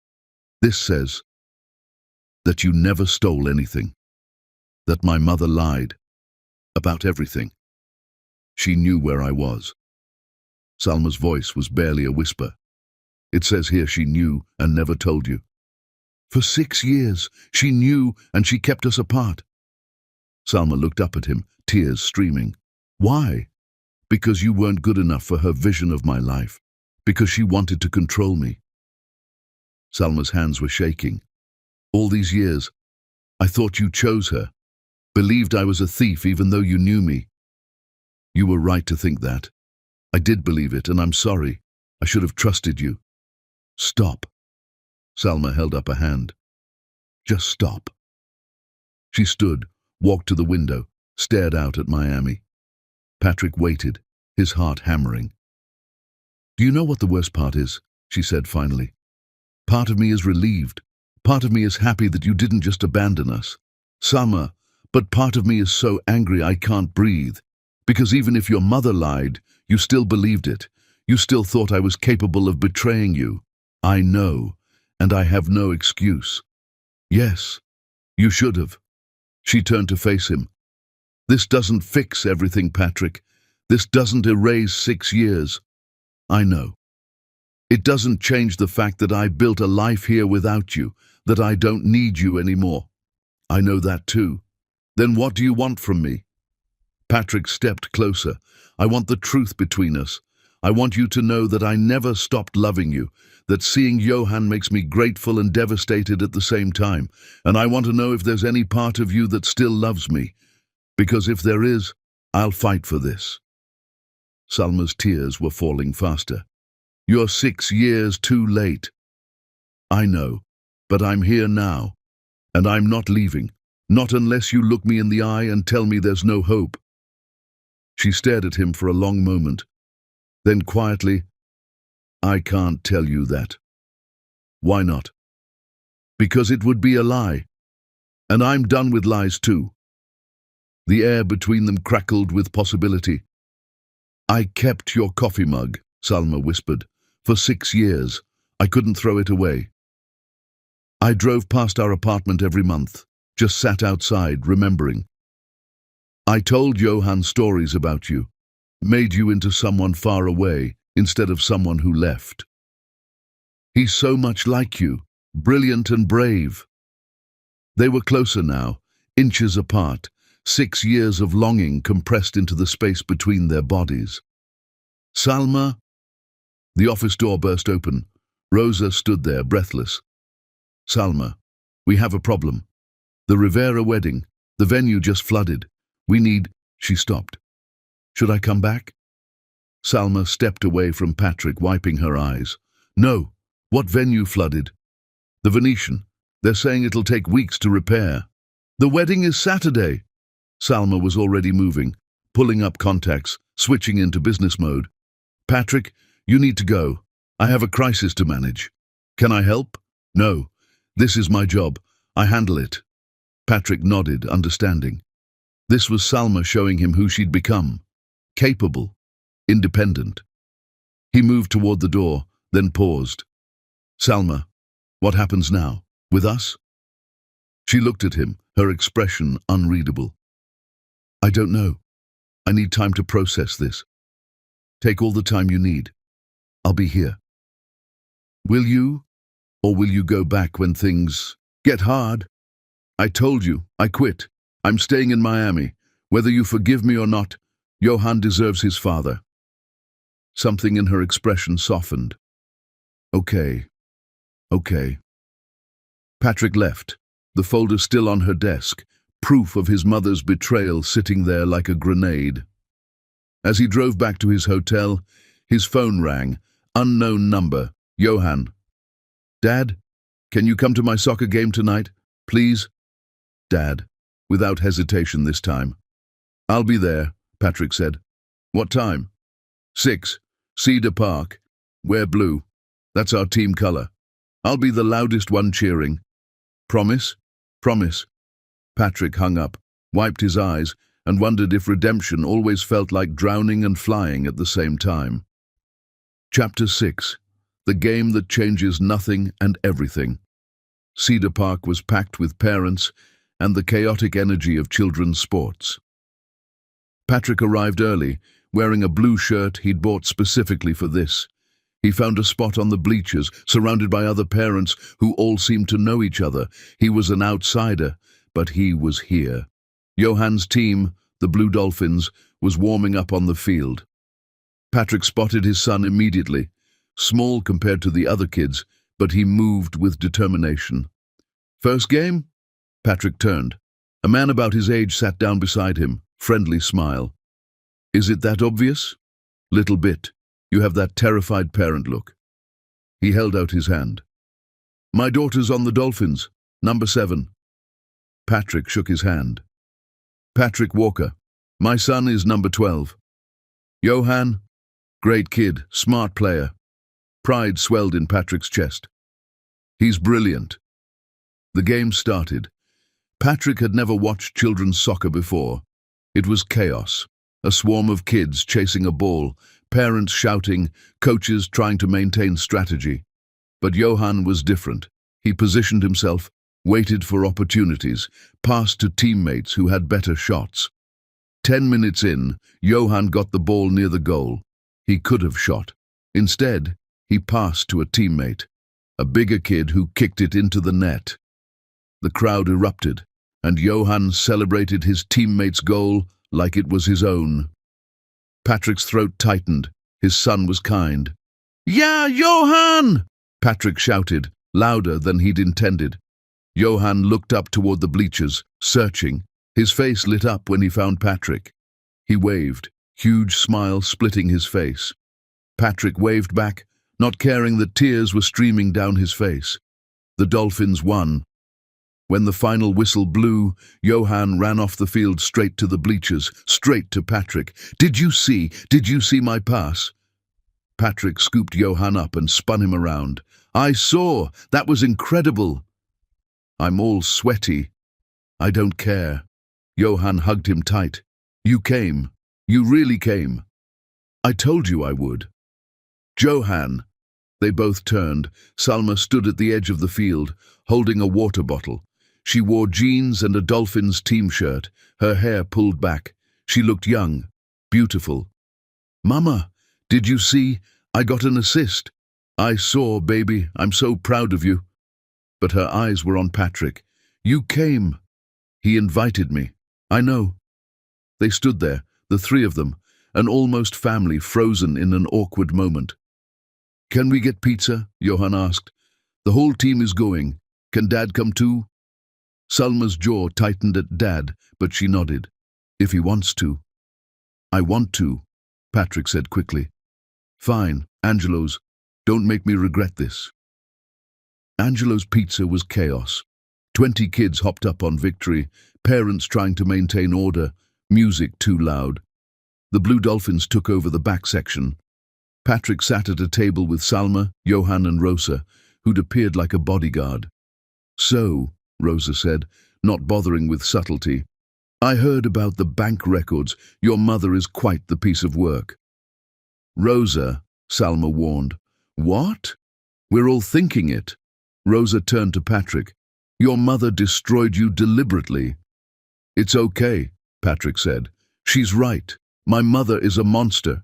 This says that you never stole anything, that my mother lied about everything. She knew where I was. Salma's voice was barely a whisper. It says here she knew and never told you. For 6 years, she knew and she kept us apart. Salma looked up at him, tears streaming. Why? Because you weren't good enough for her vision of my life. Because she wanted to control me. Salma's hands were shaking. All these years, I thought you chose her. Believed I was a thief even though you knew me. You were right to think that. I did believe it, and I'm sorry. I should have trusted you. Stop. Salma held up a hand. Just stop. She stood, walked to the window, stared out at Miami. Patrick waited, his heart hammering. Do you know what the worst part is? She said finally. Part of me is relieved. Part of me is happy that you didn't just abandon us. Salma, but part of me is so angry I can't breathe. Because even if your mother lied, you still believed it. You still thought I was capable of betraying you. I know, and I have no excuse. Yes, you should have. She turned to face him. This doesn't fix everything, Patrick. This doesn't erase 6 years. I know. It doesn't change the fact that I built a life here without you, that I don't need you anymore. I know that too. Then what do you want from me? Patrick stepped closer. I want the truth between us. I want you to know that I never stopped loving you, that seeing Johan makes me grateful and devastated at the same time, and I want to know if there's any part of you that still loves me, because if there is, I'll fight for this. Salma's tears were falling faster. You're 6 years too late. I know, but I'm here now, and I'm not leaving, not unless you look me in the eye and tell me there's no hope. She stared at him for a long moment. Then quietly, I can't tell you that. Why not? Because it would be a lie. And I'm done with lies too. The air between them crackled with possibility. I kept your coffee mug, Salma whispered, for 6 years. I couldn't throw it away. I drove past our apartment every month, just sat outside, remembering. I told Johan stories about you. Made you into someone far away instead of someone who left. He's so much like you, brilliant and brave. They were closer now, inches apart, 6 years of longing compressed into the space between their bodies. Salma? The office door burst open. Rosa stood there, breathless. Salma, we have a problem. The Rivera wedding, the venue just flooded. We need... She stopped. Should I come back? Salma stepped away from Patrick, wiping her eyes. No. What venue flooded? The Venetian. They're saying it'll take weeks to repair. The wedding is Saturday. Salma was already moving, pulling up contacts, switching into business mode. Patrick, you need to go. I have a crisis to manage. Can I help? No. This is my job. I handle it. Patrick nodded, understanding. This was Salma showing him who she'd become. Capable, independent. He moved toward the door, then paused. Salma, what happens now? With us? She looked at him, her expression unreadable. I don't know. I need time to process this. Take all the time you need. I'll be here. Will you? Or will you go back when things get hard? I told you, I quit. I'm staying in Miami. Whether you forgive me or not, Johan deserves his father. Something in her expression softened. Okay. Okay. Patrick left, the folder still on her desk, proof of his mother's betrayal sitting there like a grenade. As he drove back to his hotel, his phone rang. Unknown number. Johan. Dad, can you come to my soccer game tonight, please? Dad, without hesitation this time. I'll be there, Patrick said. What time? 6. Cedar Park. Wear blue. That's our team color. I'll be the loudest one cheering. Promise? Promise. Patrick hung up, wiped his eyes, and wondered if redemption always felt like drowning and flying at the same time. Chapter 6. The game that changes nothing and everything. Cedar Park was packed with parents and the chaotic energy of children's sports. Patrick arrived early, wearing a blue shirt he'd bought specifically for this. He found a spot on the bleachers, surrounded by other parents who all seemed to know each other. He was an outsider, but he was here. Johan's team, the Blue Dolphins, was warming up on the field. Patrick spotted his son immediately, small compared to the other kids, but he moved with determination. First game? Patrick turned. A man about his age sat down beside him, friendly smile. Is it that obvious? Little bit. You have that terrified parent look. He held out his hand. My daughter's on the Dolphins, number 7. Patrick shook his hand. Patrick Walker. My son is number 12. Johan. Great kid, smart player. Pride swelled in Patrick's chest. He's brilliant. The game started. Patrick had never watched children's soccer before. It was chaos. A swarm of kids chasing a ball, parents shouting, coaches trying to maintain strategy. But Johan was different. He positioned himself, waited for opportunities, passed to teammates who had better shots. 10 minutes in, Johan got the ball near the goal. He could have shot. Instead, he passed to a teammate, a bigger kid who kicked it into the net. The crowd erupted, and Johan celebrated his teammate's goal like it was his own. Patrick's throat tightened. His son was kind. Yeah, Johan! Patrick shouted, louder than he'd intended. Johan looked up toward the bleachers, searching. His face lit up when he found Patrick. He waved, huge smile splitting his face. Patrick waved back, not caring that tears were streaming down his face. The Dolphins won. When the final whistle blew, Johan ran off the field straight to the bleachers, straight to Patrick. Did you see my pass? Patrick scooped Johan up and spun him around. I saw, that was incredible. I'm all sweaty. I don't care. Johan hugged him tight. You came. You really came. I told you I would. Johan. They both turned. Salma stood at the edge of the field, holding a water bottle. She wore jeans and a Dolphins team shirt, her hair pulled back. She looked young, beautiful. Mama, did you see? I got an assist. I saw, baby. I'm so proud of you. But her eyes were on Patrick. You came. He invited me. I know. They stood there, the three of them, an almost family frozen in an awkward moment. Can we get pizza? Johan asked. The whole team is going. Can Dad come too? Salma's jaw tightened at Dad, but she nodded. If he wants to. I want to, Patrick said quickly. Fine, Angelo's. Don't make me regret this. Angelo's pizza was chaos. 20 kids hopped up on victory, parents trying to maintain order, music too loud. The Blue Dolphins took over the back section. Patrick sat at a table with Salma, Johan and Rosa, who'd appeared like a bodyguard. So, Rosa said, not bothering with subtlety, I heard about the bank records. Your mother is quite the piece of work. Rosa, Salma warned. What? We're all thinking it. Rosa turned to Patrick. Your mother destroyed you deliberately. It's okay, Patrick said. She's right. My mother is a monster.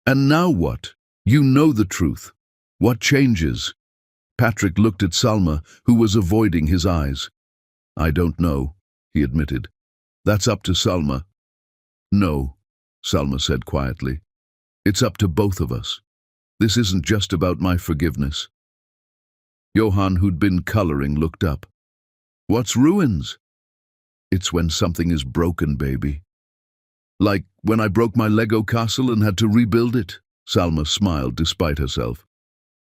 And now what? You know the truth. What changes? Patrick looked at Salma, who was avoiding his eyes. I don't know, he admitted. That's up to Salma. No, Salma said quietly. It's up to both of us. This isn't just about my forgiveness. Johan, who'd been coloring, looked up. What's ruins? It's when something is broken, baby. Like when I broke my Lego castle and had to rebuild it. Salma smiled despite herself.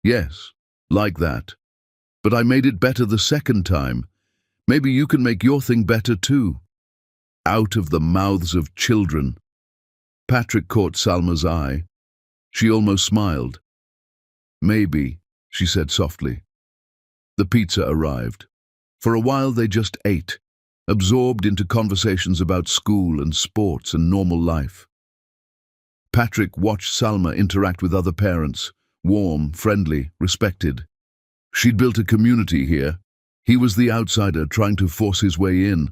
Yes, like that. But I made it better the second time. Maybe you can make your thing better too. Out of the mouths of children. Patrick caught Salma's eye. She almost smiled. Maybe, she said softly. The pizza arrived. For a while they just ate, absorbed into conversations about school and sports and normal life. Patrick watched Salma interact with other parents, warm, friendly, respected. She'd built a community here. He was the outsider trying to force his way in.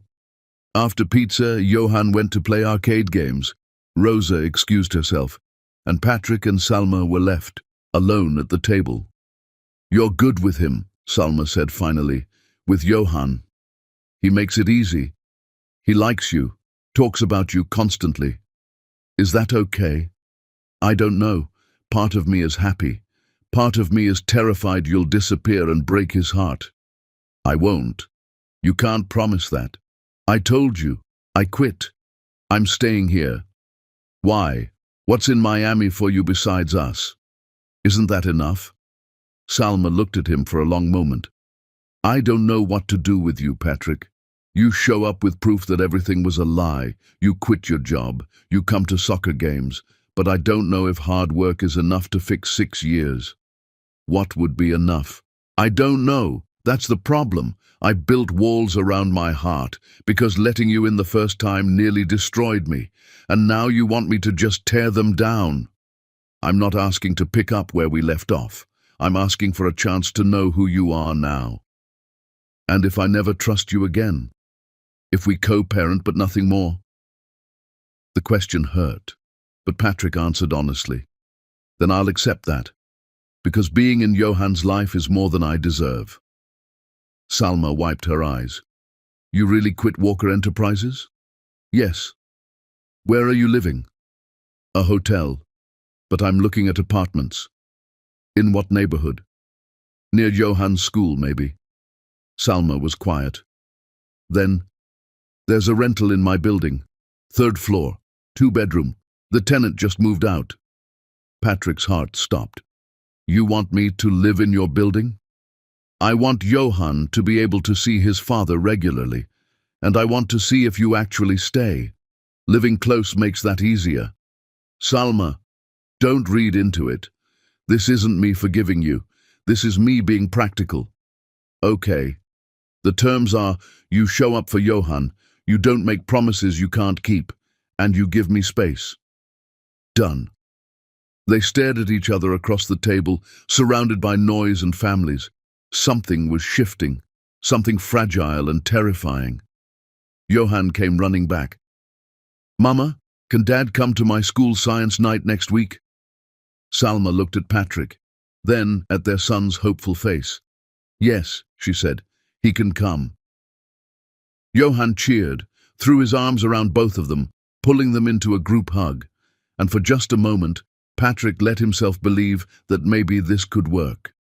After pizza, Johan went to play arcade games. Rosa excused herself, and Patrick and Salma were left, alone at the table. You're good with him, Salma said finally, with Johan. He makes it easy. He likes you, talks about you constantly. Is that okay? I don't know. Part of me is happy. Part of me is terrified you'll disappear and break his heart. I won't. You can't promise that. I told you. I quit. I'm staying here. Why? What's in Miami for you besides us? Isn't that enough? Salma looked at him for a long moment. I don't know what to do with you, Patrick. You show up with proof that everything was a lie. You quit your job. You come to soccer games. But I don't know if hard work is enough to fix 6 years. What would be enough? I don't know. That's the problem. I built walls around my heart because letting you in the first time nearly destroyed me. And now you want me to just tear them down. I'm not asking to pick up where we left off. I'm asking for a chance to know who you are now. And if I never trust you again? If we co-parent but nothing more? The question hurt, but Patrick answered honestly. Then I'll accept that, because being in Johan's life is more than I deserve. Salma wiped her eyes. You really quit Walker Enterprises? Yes. Where are you living? A hotel, but I'm looking at apartments. In what neighborhood? Near Johan's school, maybe. Salma was quiet. Then, there's a rental in my building. 3rd floor, 2-bedroom. The tenant just moved out. Patrick's heart stopped. You want me to live in your building? I want Johan to be able to see his father regularly, and I want to see if you actually stay. Living close makes that easier. Salma, don't read into it. This isn't me forgiving you. This is me being practical. Okay. The terms are, you show up for Johan, you don't make promises you can't keep, and you give me space. Done. They stared at each other across the table, surrounded by noise and families. Something was shifting, something fragile and terrifying. Johan came running back. Mama, can Dad come to my school science night next week? Salma looked at Patrick, then at their son's hopeful face. Yes, she said, he can come. Johan cheered, threw his arms around both of them, pulling them into a group hug, and for just a moment, Patrick let himself believe that maybe this could work.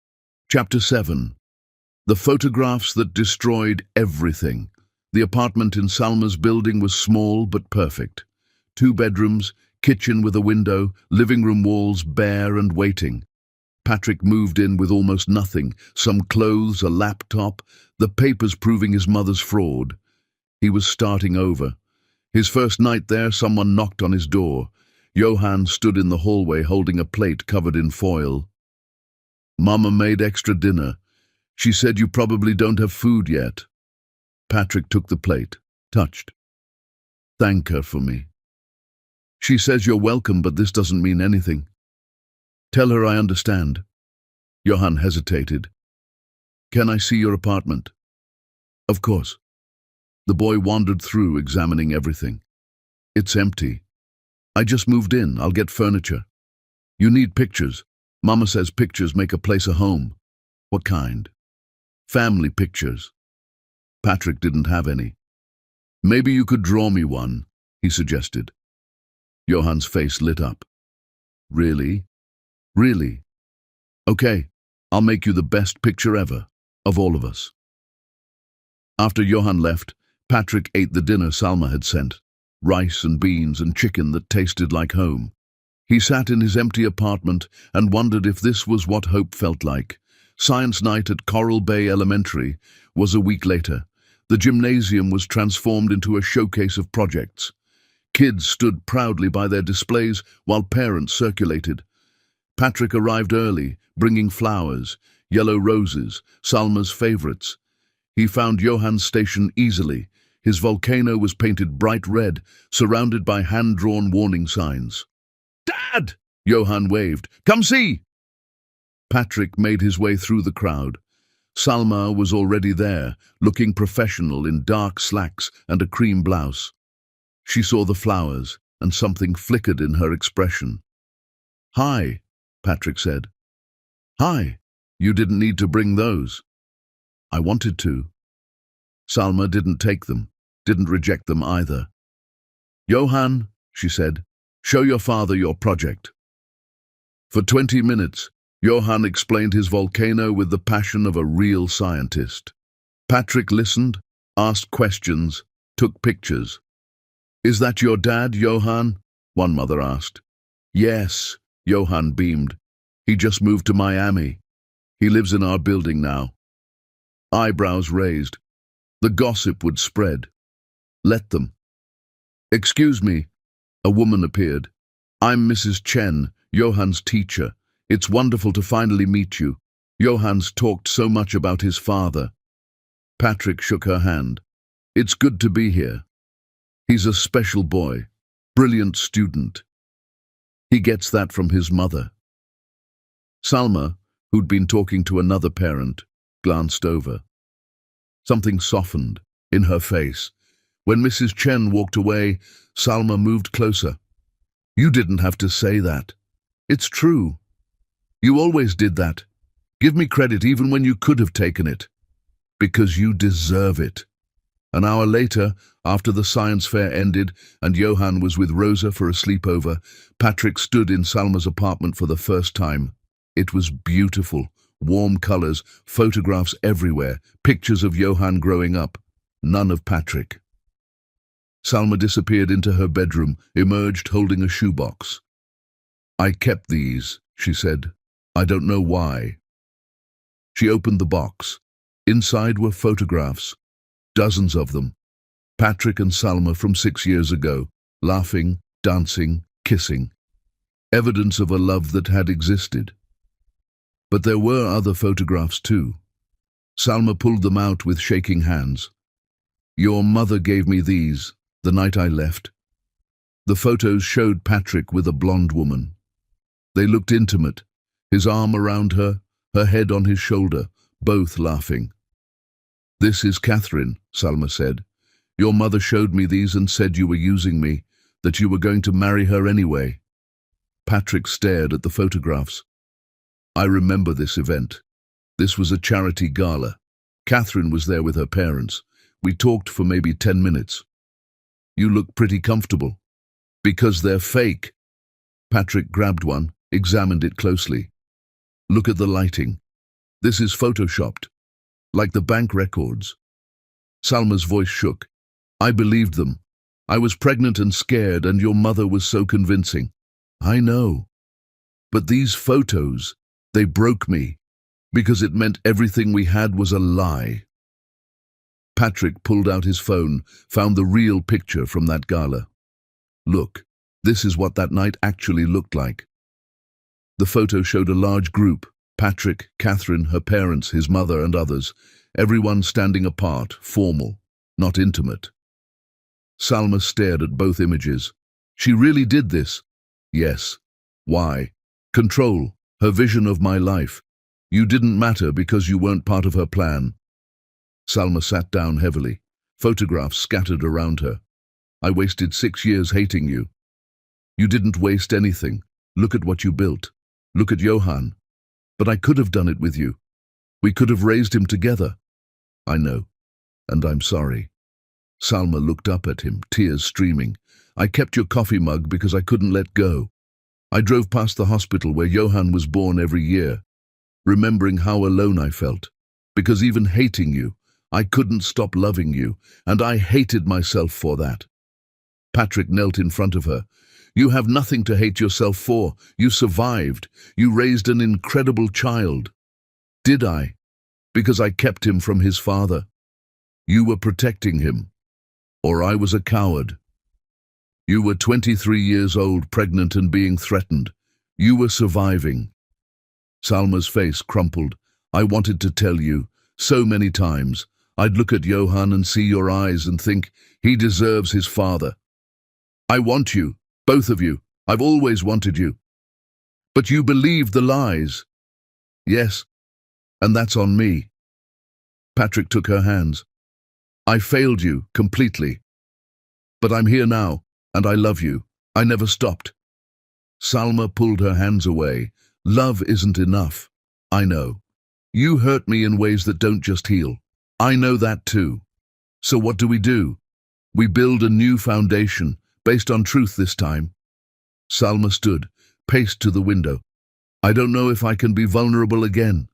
Chapter 7. The photographs that destroyed everything. The apartment in Salma's building was small but perfect. 2 bedrooms, kitchen with a window, living room walls bare and waiting. Patrick moved in with almost nothing, some clothes, a laptop, the papers proving his mother's fraud. He was starting over. His first night there, someone knocked on his door. Johan stood in the hallway holding a plate covered in foil. Mama made extra dinner. She said you probably don't have food yet. Patrick took the plate, touched. Thank her for me. She says you're welcome, but this doesn't mean anything. Tell her I understand. Johan hesitated. Can I see your apartment? Of course. The boy wandered through, examining everything. It's empty. I just moved in. I'll get furniture. You need pictures. Mama says pictures make a place a home. What kind? Family pictures. Patrick didn't have any. Maybe you could draw me one, he suggested. Johan's face lit up. Really? Really? Okay, I'll make you the best picture ever, of all of us. After Johan left, Patrick ate the dinner Salma had sent, rice and beans and chicken that tasted like home. He sat in his empty apartment and wondered if this was what hope felt like. Science night at Coral Bay Elementary was a week later. The gymnasium was transformed into a showcase of projects. Kids stood proudly by their displays while parents circulated. Patrick arrived early, bringing flowers, yellow roses, Salma's favorites. He found Johan's station easily. His volcano was painted bright red, surrounded by hand-drawn warning signs. "Dad!" Johan waved. "Come see!" Patrick made his way through the crowd. Salma was already there, looking professional in dark slacks and a cream blouse. She saw the flowers, and something flickered in her expression. "Hi," Patrick said. "Hi, you didn't need to bring those." "I wanted to." Salma didn't take them, didn't reject them either. "Johan," she said, "show your father your project." For 20 minutes, Johan explained his volcano with the passion of a real scientist. Patrick listened, asked questions, took pictures. "Is that your dad, Johan?" one mother asked. "Yes," Johan beamed. "He just moved to Miami. He lives in our building now." Eyebrows raised. The gossip would spread. Let them. "Excuse me," a woman appeared. "I'm Mrs. Chen, Johan's teacher. It's wonderful to finally meet you. Johan's talked so much about his father." Patrick shook her hand. "It's good to be here. He's a special boy, brilliant student. He gets that from his mother." Salma, who'd been talking to another parent, glanced over. Something softened in her face. When Mrs. Chen walked away, Salma moved closer. "You didn't have to say that. It's true. You always did that. Give me credit even when you could have taken it. Because you deserve it." An hour later, after the science fair ended and Johan was with Rosa for a sleepover, Patrick stood in Salma's apartment for the first time. It was beautiful. Warm colors, photographs everywhere, pictures of Johan growing up. None of Patrick. Salma disappeared into her bedroom, emerged holding a shoebox. "I kept these," she said. "I don't know why." She opened the box. Inside were photographs, dozens of them. Patrick and Salma from 6 years ago, laughing, dancing, kissing. Evidence of a love that had existed. But there were other photographs too. Salma pulled them out with shaking hands. "Your mother gave me these, the night I left." The photos showed Patrick with a blonde woman. They looked intimate, his arm around her head on his shoulder, both laughing. "This is Catherine," Salma said. "Your mother showed me these and said you were using me, that you were going to marry her anyway." Patrick stared at the photographs. "I remember this event. This was a charity gala. Catherine was there with her parents. We talked for maybe 10 minutes. You look pretty comfortable." "Because they're fake." Patrick grabbed one, examined it closely. "Look at the lighting. This is photoshopped, like the bank records." Salma's voice shook. "I believed them. I was pregnant and scared, and your mother was so convincing." "I know. But these photos, they broke me, because it meant everything we had was a lie." Patrick pulled out his phone, found the real picture from that gala. "Look, this is what that night actually looked like." The photo showed a large group, Patrick, Catherine, her parents, his mother and others, everyone standing apart, formal, not intimate. Salma stared at both images. "She really did this?" "Yes." "Why?" "Control, her vision of my life. You didn't matter because you weren't part of her plan." Salma sat down heavily, photographs scattered around her. "I wasted 6 years hating you." "You didn't waste anything. Look at what you built. Look at Johan. But I could have done it with you. We could have raised him together." "I know, and I'm sorry." Salma looked up at him, tears streaming. "I kept your coffee mug because I couldn't let go. I drove past the hospital where Johan was born every year, remembering how alone I felt. Because even hating you, I couldn't stop loving you, and I hated myself for that. Patrick knelt in front of her. You have nothing to hate yourself for. You survived. You raised an incredible child. Did I? Because I kept him from his father. You were protecting him. Or I was a coward. You were 23 years old, pregnant and being threatened. You were surviving. Salma's face crumpled. I wanted to tell you, so many times. I'd look at Johan and see your eyes and think, he deserves his father. I want you, both of you. I've always wanted you. But you believed the lies. Yes, and that's on me. Patrick took her hands. I failed you completely. But I'm here now, and I love you. I never stopped. Salma pulled her hands away. Love isn't enough. I know. You hurt me in ways that don't just heal. I know that too. So what do? We build a new foundation, based on truth this time. Salma stood, paced to the window. I don't know if I can be vulnerable again.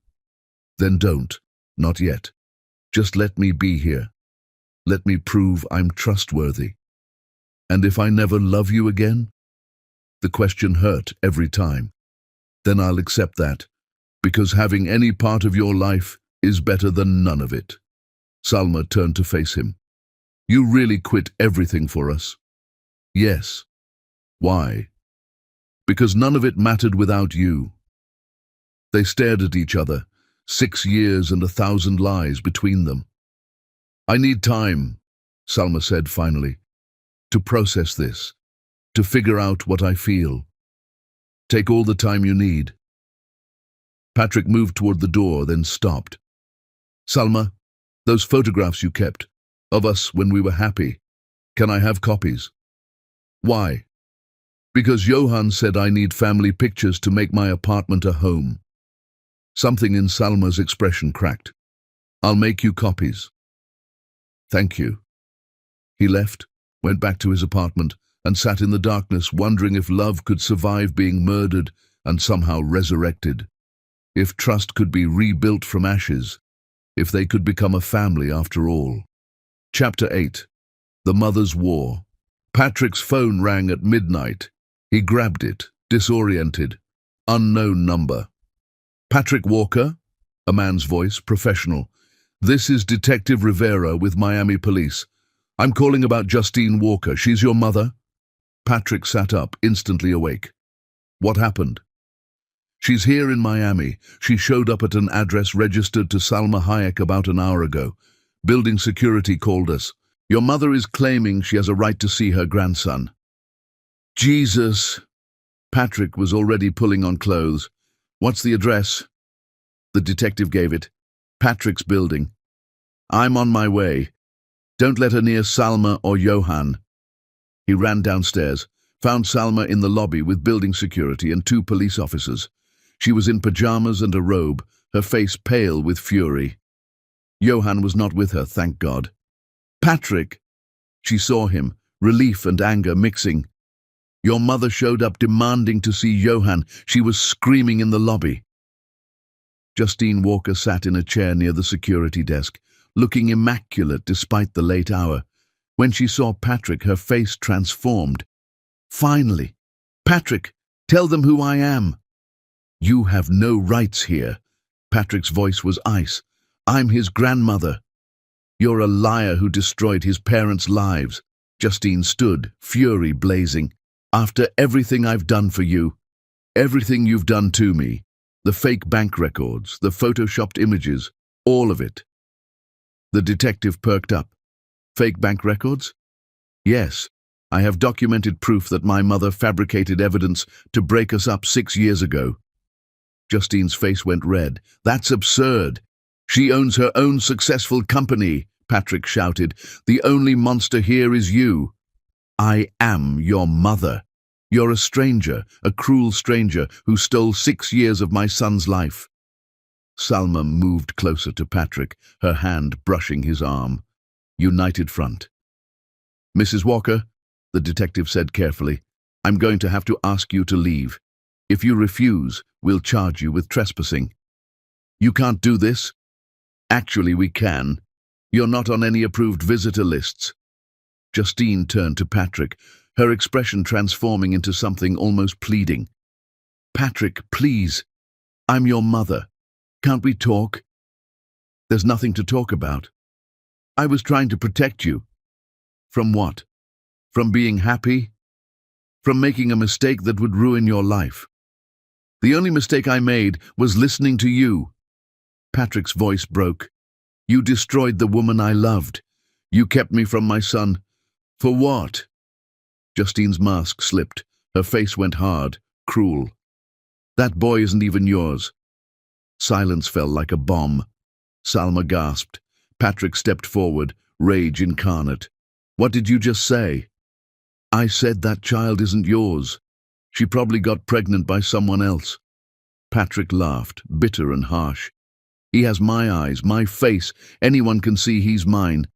Then don't. Not yet. Just let me be here. Let me prove I'm trustworthy. And if I never love you again? The question hurt every time. Then I'll accept that, because having any part of your life is better than none of it. Salma turned to face him. You really quit everything for us? Yes. Why? Because none of it mattered without you. They stared at each other, 6 years and 1,000 lies between them. I need time, Salma said finally, to process this, to figure out what I feel. Take all the time you need. Patrick moved toward the door, then stopped. Salma, those photographs you kept, of us when we were happy, can I have copies? Why? Because Johan said I need family pictures to make my apartment a home. Something in Salma's expression cracked. I'll make you copies. Thank you. He left, went back to his apartment, and sat in the darkness wondering if love could survive being murdered and somehow resurrected. If trust could be rebuilt from ashes. If they could become a family after all. Chapter 8. The Mother's War. Patrick's phone rang at midnight. He grabbed it, disoriented. Unknown number. Patrick Walker? A man's voice, professional. This is Detective Rivera with Miami Police. I'm calling about Justine Walker. She's your mother? Patrick sat up, instantly awake. What happened? She's here in Miami. She showed up at an address registered to Salma Hayek about an hour ago. Building security called us. Your mother is claiming she has a right to see her grandson. Jesus! Patrick was already pulling on clothes. What's the address? The detective gave it. Patrick's building. I'm on my way. Don't let her near Salma or Johan. He ran downstairs, found Salma in the lobby with building security and 2 police officers. She was in pajamas and a robe, her face pale with fury. Johan was not with her, thank God. Patrick! She saw him, relief and anger mixing. Your mother showed up demanding to see Johan. She was screaming in the lobby. Justine Walker sat in a chair near the security desk, looking immaculate despite the late hour. When she saw Patrick, her face transformed. Finally! Patrick, tell them who I am. You have no rights here. Patrick's voice was ice. I'm his grandmother. You're a liar who destroyed his parents' lives. Justine stood, fury blazing. After everything I've done for you, everything you've done to me, the fake bank records, the photoshopped images, all of it. The detective perked up. Fake bank records? Yes, I have documented proof that my mother fabricated evidence to break us up 6 years ago. Justine's face went red. That's absurd. She owns her own successful company, Patrick shouted. The only monster here is you. I am your mother. You're a stranger, a cruel stranger who stole 6 years of my son's life. Salma moved closer to Patrick, her hand brushing his arm. United front. Mrs. Walker, the detective said carefully, I'm going to have to ask you to leave. If you refuse, we'll charge you with trespassing. You can't do this? Actually, we can. You're not on any approved visitor lists. Justine turned to Patrick, her expression transforming into something almost pleading. Patrick, please. I'm your mother. Can't we talk? There's nothing to talk about. I was trying to protect you. From what? From being happy? From making a mistake that would ruin your life. The only mistake I made was listening to you. Patrick's voice broke. You destroyed the woman I loved. You kept me from my son. For what? Justine's mask slipped. Her face went hard, cruel. That boy isn't even yours. Silence fell like a bomb. Salma gasped. Patrick stepped forward, rage incarnate. What did you just say? I said that child isn't yours. She probably got pregnant by someone else. Patrick laughed, bitter and harsh. He has my eyes, my face. Anyone can see he's mine.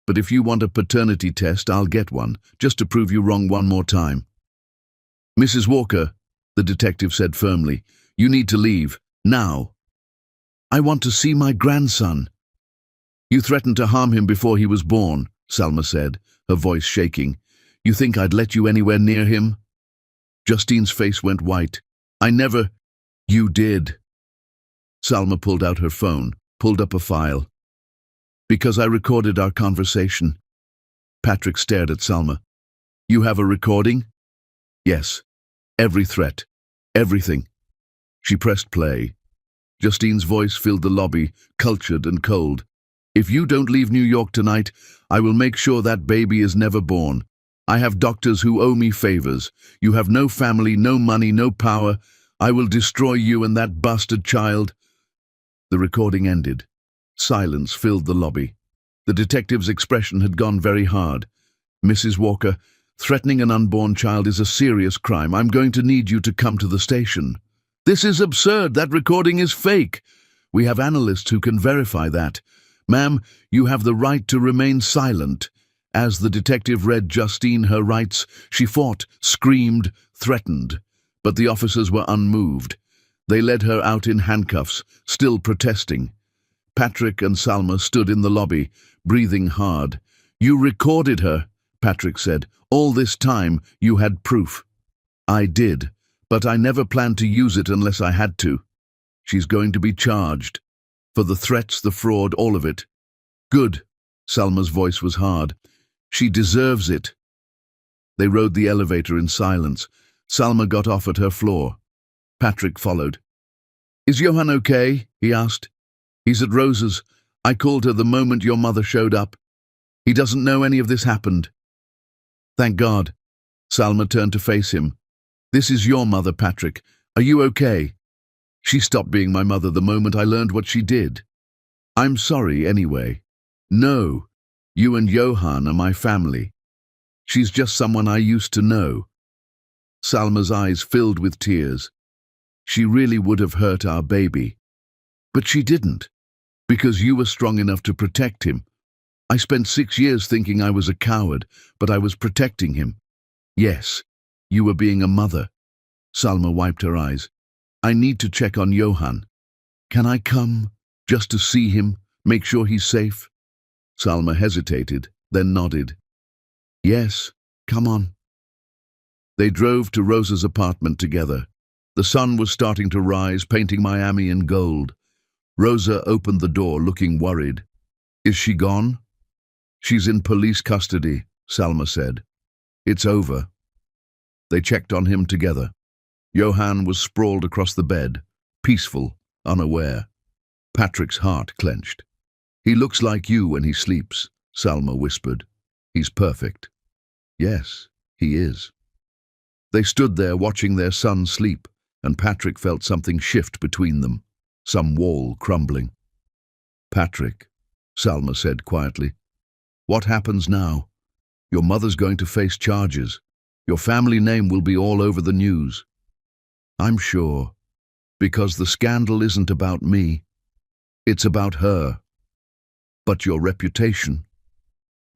But if you want a paternity test, I'll get one, just to prove you wrong one more time. Mrs. Walker, the detective said firmly, you need to leave, now. I want to see my grandson. You threatened to harm him before he was born, Salma said, her voice shaking. You think I'd let you anywhere near him? Justine's face went white. I never… You did. Salma pulled out her phone, pulled up a file. Because I recorded our conversation. Patrick stared at Salma. You have a recording? Yes. Every threat. Everything. She pressed play. Justine's voice filled the lobby, cultured and cold. If you don't leave New York tonight, I will make sure that baby is never born. I have doctors who owe me favors. You have no family, no money, no power. I will destroy you and that bastard child. The recording ended. Silence filled the lobby. The detective's expression had gone very hard. Mrs. Walker, threatening an unborn child is a serious crime. I'm going to need you to come to the station. This is absurd. That recording is fake. We have analysts who can verify that. Ma'am, you have the right to remain silent. As the detective read Justine her rights, she fought, screamed, threatened. But the officers were unmoved. They led her out in handcuffs, still protesting. Patrick and Salma stood in the lobby, breathing hard. You recorded her, Patrick said. All this time you had proof. I did, but I never planned to use it unless I had to. She's going to be charged. For the threats, the fraud, all of it. Good. Salma's voice was hard. She deserves it. They rode the elevator in silence. Salma got off at her floor. Patrick followed. Is Johan okay? He asked. He's at Rosa's. I called her the moment your mother showed up. He doesn't know any of this happened. Thank God. Salma turned to face him. This is your mother, Patrick. Are you okay? She stopped being my mother the moment I learned what she did. I'm sorry anyway. No, you and Johan are my family. She's just someone I used to know. Salma's eyes filled with tears. She really would have hurt our baby. But she didn't, because you were strong enough to protect him. I spent 6 years thinking I was a coward, but I was protecting him. Yes, you were being a mother. Salma wiped her eyes. I need to check on Johan. Can I come, just to see him, make sure he's safe? Salma hesitated, then nodded. Yes, come on. They drove to Rosa's apartment together. The sun was starting to rise, painting Miami in gold. Rosa opened the door, looking worried. Is she gone? She's in police custody, Salma said. It's over. They checked on him together. Johan was sprawled across the bed, peaceful, unaware. Patrick's heart clenched. He looks like you when he sleeps, Salma whispered. He's perfect. Yes, he is. They stood there watching their son sleep, and Patrick felt something shift between them, some wall crumbling. Patrick, Salma said quietly, what happens now? Your mother's going to face charges. Your family name will be all over the news. I'm sure, because the scandal isn't about me. It's about her. But your reputation?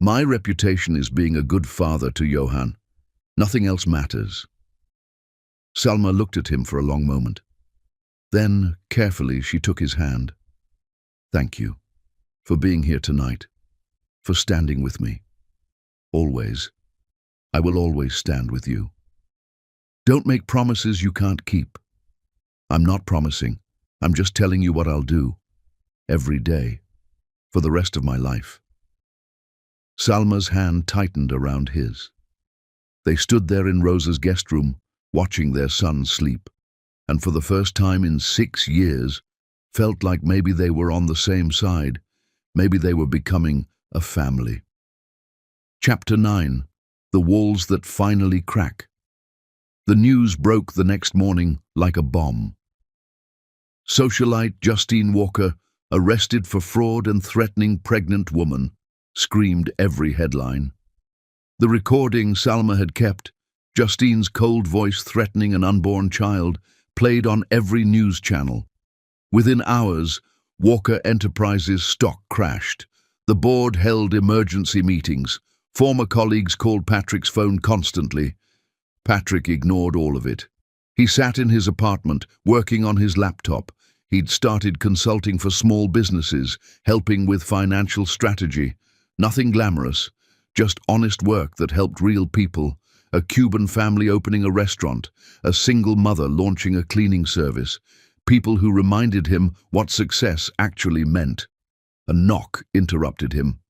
My reputation is being a good father to Johan. Nothing else matters. Salma looked at him for a long moment. Then, carefully, she took his hand. Thank you for being here tonight. for standing with me. Always. I will always stand with you. Don't make promises you can't keep. I'm not promising. I'm just telling you what I'll do. Every day. For the rest of my life. Salma's hand tightened around his. They stood there in Rosa's guest room, watching their son sleep, and for the first time in 6 years, felt like maybe they were on the same side, maybe they were becoming a family. Chapter 9. The Walls That Finally Crack. The news broke the next morning like a bomb. Socialite Justine Walker, arrested for fraud and threatening pregnant woman, screamed every headline. The recording Salma had kept, Justine's cold voice threatening an unborn child, played on every news channel. Within hours, Walker Enterprises' stock crashed. The board held emergency meetings. Former colleagues called Patrick's phone constantly. Patrick ignored all of it. He sat in his apartment, working on his laptop. He'd started consulting for small businesses, helping with financial strategy. Nothing glamorous, just honest work that helped real people. A Cuban family opening a restaurant, a single mother launching a cleaning service. People who reminded him what success actually meant. A knock interrupted him.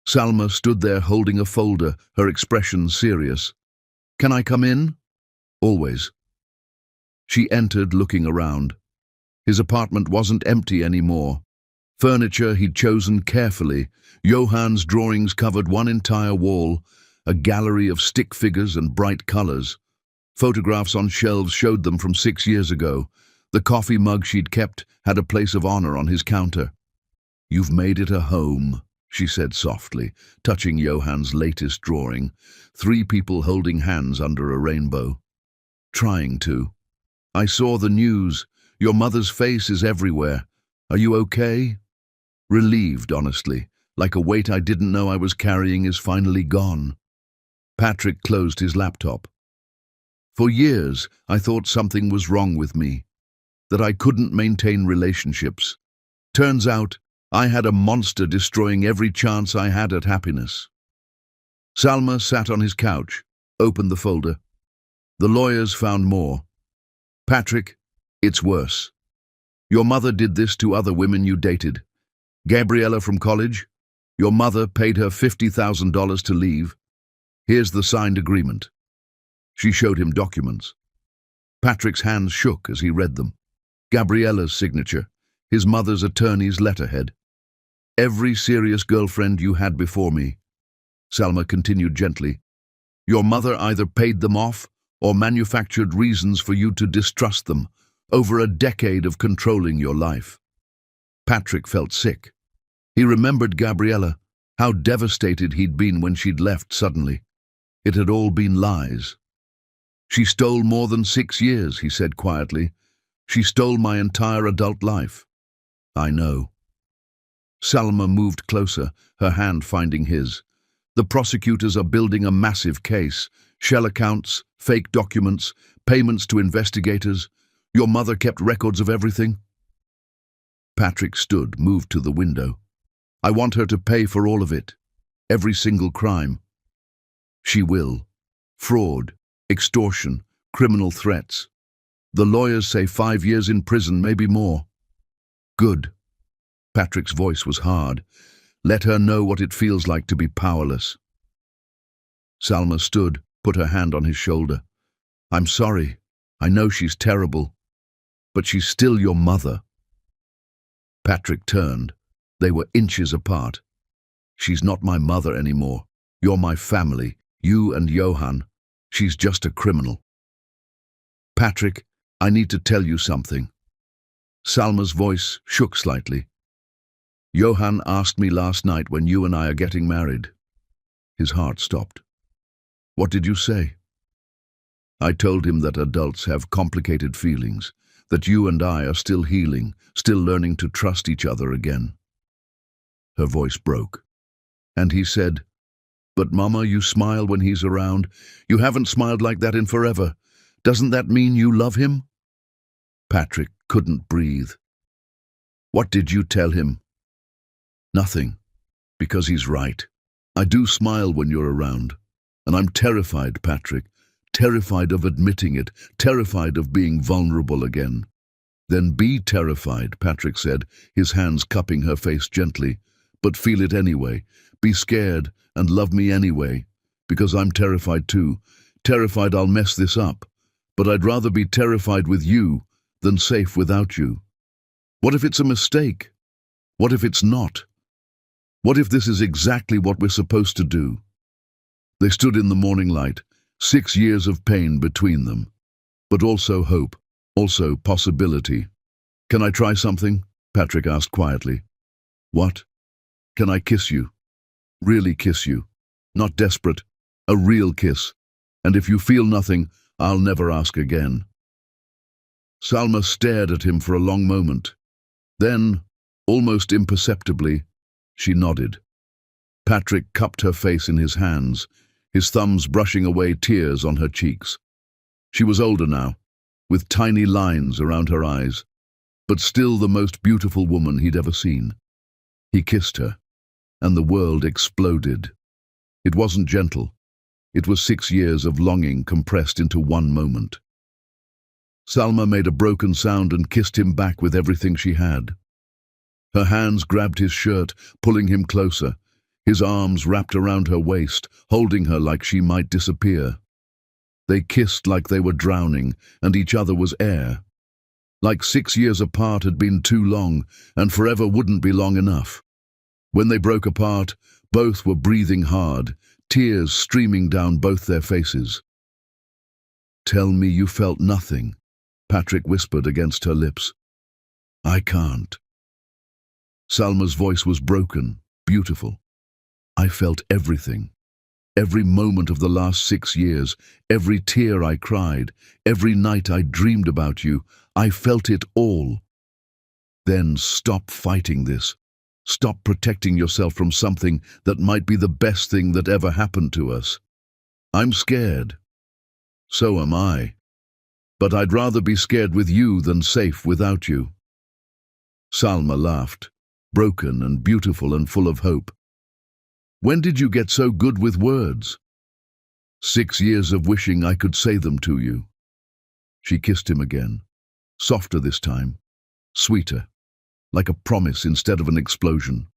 Salma stood there holding a folder, her expression serious. "Can I come in?" "Always." She entered, looking around. His apartment wasn't empty anymore. Furniture he'd chosen carefully. Johann's drawings covered one entire wall, a gallery of stick figures and bright colors. Photographs on shelves showed them from 6 years ago. The coffee mug she'd kept had a place of honor on his counter. "You've made it a home," she said softly, touching Johann's latest drawing. 3 people holding hands under a rainbow. "Trying to. I saw the news. Your mother's face is everywhere. Are you okay?" Relieved, honestly, like a weight I didn't know I was carrying is finally gone. Patrick closed his laptop. "For years, I thought something was wrong with me, that I couldn't maintain relationships. Turns out, I had a monster destroying every chance I had at happiness." Salma sat on his couch, opened the folder. The lawyers found more. "Patrick, it's worse. Your mother did this to other women you dated. Gabriella from college, your mother paid her $50,000 to leave. Here's the signed agreement." She showed him documents. Patrick's hands shook as he read them. Gabriella's signature, his mother's attorney's letterhead. "Every serious girlfriend you had before me," Salma continued gently. "Your mother either paid them off or manufactured reasons for you to distrust them, over a decade of controlling your life." Patrick felt sick. He remembered Gabriella, how devastated he'd been when she'd left suddenly. It had all been lies. "She stole more than 6 years," he said quietly. "She stole my entire adult life." "I know." Salma moved closer, her hand finding his. "The prosecutors are building a massive case. Shell accounts, fake documents, payments to investigators. Your mother kept records of everything." Patrick stood, moved to the window. "I want her to pay for all of it. Every single crime." "She will. Fraud, extortion, criminal threats. The lawyers say 5 years in prison, maybe more." "Good." Patrick's voice was hard. "Let her know what it feels like to be powerless." Salma stood, put her hand on his shoulder. "I'm sorry. I know she's terrible. But she's still your mother." Patrick turned. They were inches apart. "She's not my mother anymore. You're my family, you and Johann. She's just a criminal." "Patrick, I need to tell you something." Salma's voice shook slightly. "Johann asked me last night when you and I are getting married." His heart stopped. "What did you say?" "I told him that adults have complicated feelings, that you and I are still healing, still learning to trust each other again." Her voice broke. "And he said, 'But Mama, you smile when he's around. You haven't smiled like that in forever. Doesn't that mean you love him?'" Patrick couldn't breathe. "What did you tell him?" "Nothing, because he's right. I do smile when you're around. And I'm terrified, Patrick. Terrified of admitting it. Terrified of being vulnerable again. Then be terrified, Patrick said, his hands cupping her face gently. But feel it anyway. Be scared and love me anyway. Because I'm terrified too. Terrified I'll mess this up. But I'd rather be terrified with you than safe without you. What if it's a mistake? What if it's not? What if this is exactly what we're supposed to do? They stood in the morning light, 6 years of pain between them. But also hope, also possibility. Can I try something? Patrick asked quietly. What? Can I kiss you? Really kiss you. Not desperate. A real kiss. And if you feel nothing, I'll never ask again. Salma stared at him for a long moment. Then, almost imperceptibly, she nodded. Patrick cupped her face in his hands, his thumbs brushing away tears on her cheeks. She was older now, with tiny lines around her eyes, but still the most beautiful woman he'd ever seen. He kissed her, and the world exploded. It wasn't gentle. It was 6 years of longing compressed into one moment. Salma made a broken sound and kissed him back with everything she had. Her hands grabbed his shirt, pulling him closer, his arms wrapped around her waist, holding her like she might disappear. They kissed like they were drowning, and each other was air. Like 6 years apart had been too long, and forever wouldn't be long enough. When they broke apart, both were breathing hard, tears streaming down both their faces. "Tell me you felt nothing," Patrick whispered against her lips. "I can't." Salma's voice was broken, beautiful. "I felt everything. Every moment of the last 6 years, every tear I cried, every night I dreamed about you, I felt it all." "Then stop fighting this. Stop protecting yourself from something that might be the best thing that ever happened to us. I'm scared. So am I. But I'd rather be scared with you than safe without you." Salma laughed, broken and beautiful and full of hope. "When did you get so good with words?" 6 years of wishing I could say them to you." She kissed him again, softer this time, sweeter, like a promise instead of an explosion.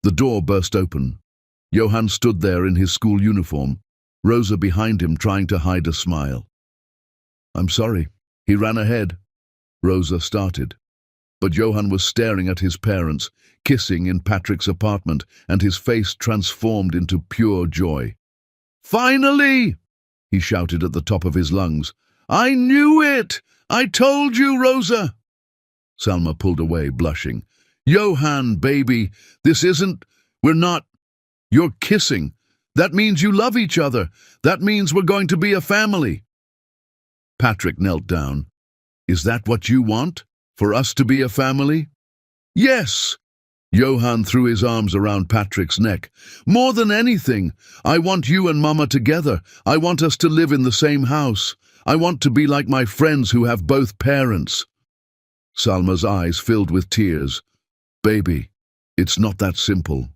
The door burst open. Johann stood there in his school uniform, Rosa behind him trying to hide a smile. "I'm sorry." He ran ahead. Rosa started. But Johann was staring at his parents, kissing in Patrick's apartment, and his face transformed into pure joy. "Finally!" he shouted at the top of his lungs. "I knew it! I told you, Rosa!" Salma pulled away, blushing. "Johann, baby, we're not. You're kissing. That means you love each other. That means we're going to be a family." Patrick knelt down. "Is that what you want? For us to be a family?" "Yes!" Johann threw his arms around Patrick's neck. "More than anything, I want you and Mama together. I want us to live in the same house. I want to be like my friends who have both parents." Salma's eyes filled with tears. "Baby, it's not that simple."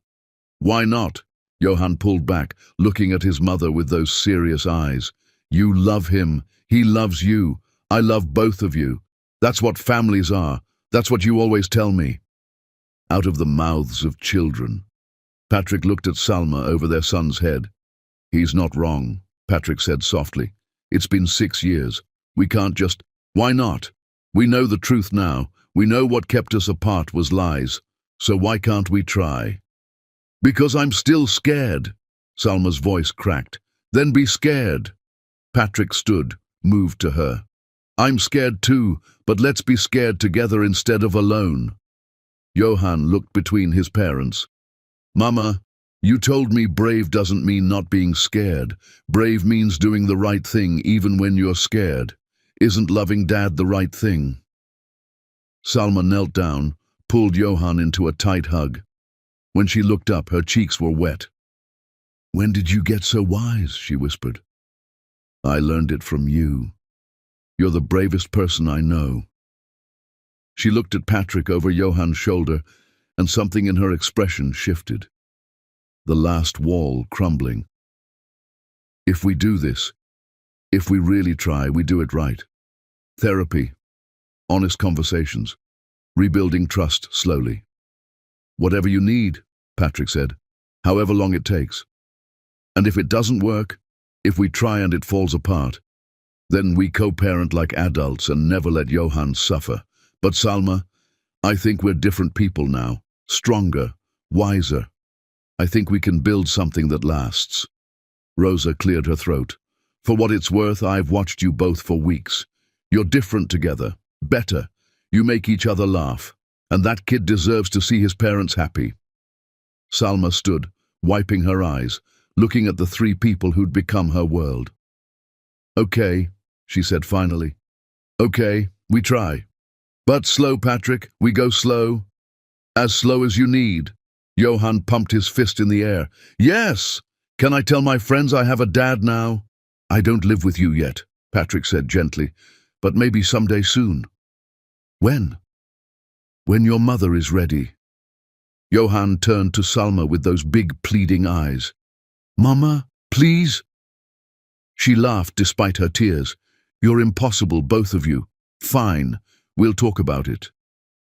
"Why not?" Johann pulled back, looking at his mother with those serious eyes. "You love him. He loves you. I love both of you. That's what families are. That's what you always tell me." Out of the mouths of children. Patrick looked at Salma over their son's head. "He's not wrong," Patrick said softly. "It's been 6 years. We can't just—" "Why not? We know the truth now. We know what kept us apart was lies. So why can't we try?" "Because I'm still scared." Salma's voice cracked. "Then be scared." Patrick stood, moved to her. "I'm scared too, but let's be scared together instead of alone." Johann looked between his parents. "Mama, you told me brave doesn't mean not being scared. Brave means doing the right thing even when you're scared. Isn't loving Dad the right thing?" Salma knelt down, pulled Johann into a tight hug. When she looked up, her cheeks were wet. "When did you get so wise?" she whispered. "I learned it from you. You're the bravest person I know." She looked at Patrick over Johann's shoulder, and something in her expression shifted. the last wall crumbling. If we do this, if we really try, we do it right. Therapy, honest conversations, rebuilding trust slowly. Whatever you need, Patrick said, however long it takes. And if it doesn't work, if we try and it falls apart, then we co-parent like adults and never let Johan suffer. But Salma, I think we're different people now, stronger, wiser. I think we can build something that lasts. Rosa cleared her throat. For what it's worth, I've watched you both for weeks. You're different together, better. You make each other laugh, and that kid deserves to see his parents happy. Salma stood, wiping her eyes, looking at the three people who'd become her world. Okay, she said finally. Okay, we try. But slow, Patrick, we go slow. As slow as you need. Johan pumped his fist in the air. Yes! Can I tell my friends I have a dad now? I don't live with you yet, Patrick said gently, but maybe someday soon. When? When your mother is ready. Johan turned to Salma with those big pleading eyes. Mama, please? She laughed despite her tears. You're impossible, both of you. Fine, we'll talk about it.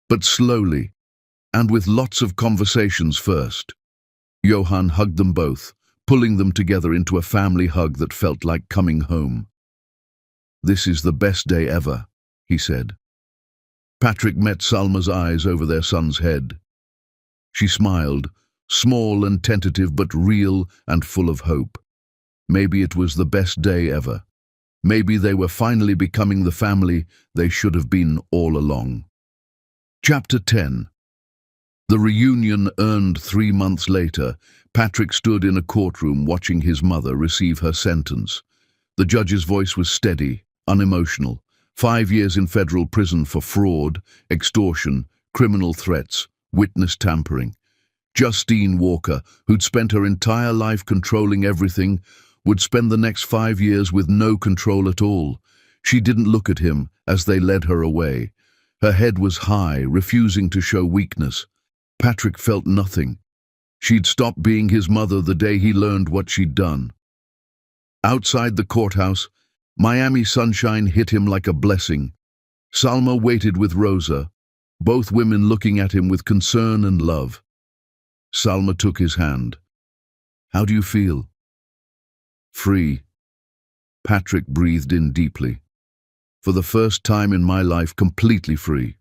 But slowly, and with lots of conversations first. Johan hugged them both, pulling them together into a family hug that felt like coming home. This is the best day ever, he said. Patrick met Salma's eyes over their son's head. She smiled, small and tentative but real and full of hope. Maybe it was the best day ever. Maybe they were finally becoming the family they should have been all along. Chapter 10. The reunion earned 3 months later. Patrick stood in a courtroom watching his mother receive her sentence. The judge's voice was steady, unemotional. 5 years in federal prison for fraud, extortion, criminal threats, witness tampering. Justine Walker, who'd spent her entire life controlling everything, would spend the next 5 years with no control at all. She didn't look at him as they led her away. Her head was high, refusing to show weakness. Patrick felt nothing. She'd stopped being his mother the day he learned what she'd done. Outside the courthouse, Miami sunshine hit him like a blessing. Salma waited with Rosa, both women looking at him with concern and love. Salma took his hand. How do you feel? Free. Patrick breathed in deeply. For the first time in my life, completely free.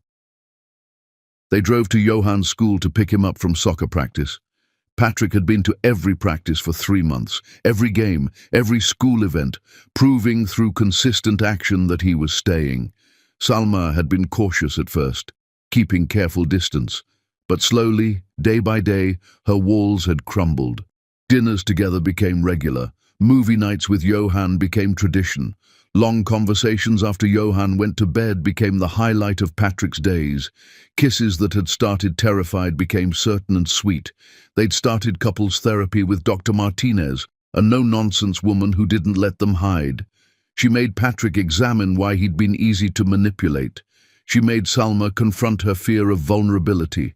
They drove to Johan's school to pick him up from soccer practice. Patrick had been to every practice for 3 months, every game, every school event, proving through consistent action that he was staying. Salma had been cautious at first, keeping careful distance, but slowly, day by day, her walls had crumbled. Dinners together became regular. Movie nights with Johan became tradition. Long conversations after Johan went to bed became the highlight of Patrick's days. Kisses that had started terrified became certain and sweet. They'd started couples therapy with Dr. Martinez, a no-nonsense woman who didn't let them hide. She made Patrick examine why he'd been easy to manipulate. She made Salma confront her fear of vulnerability.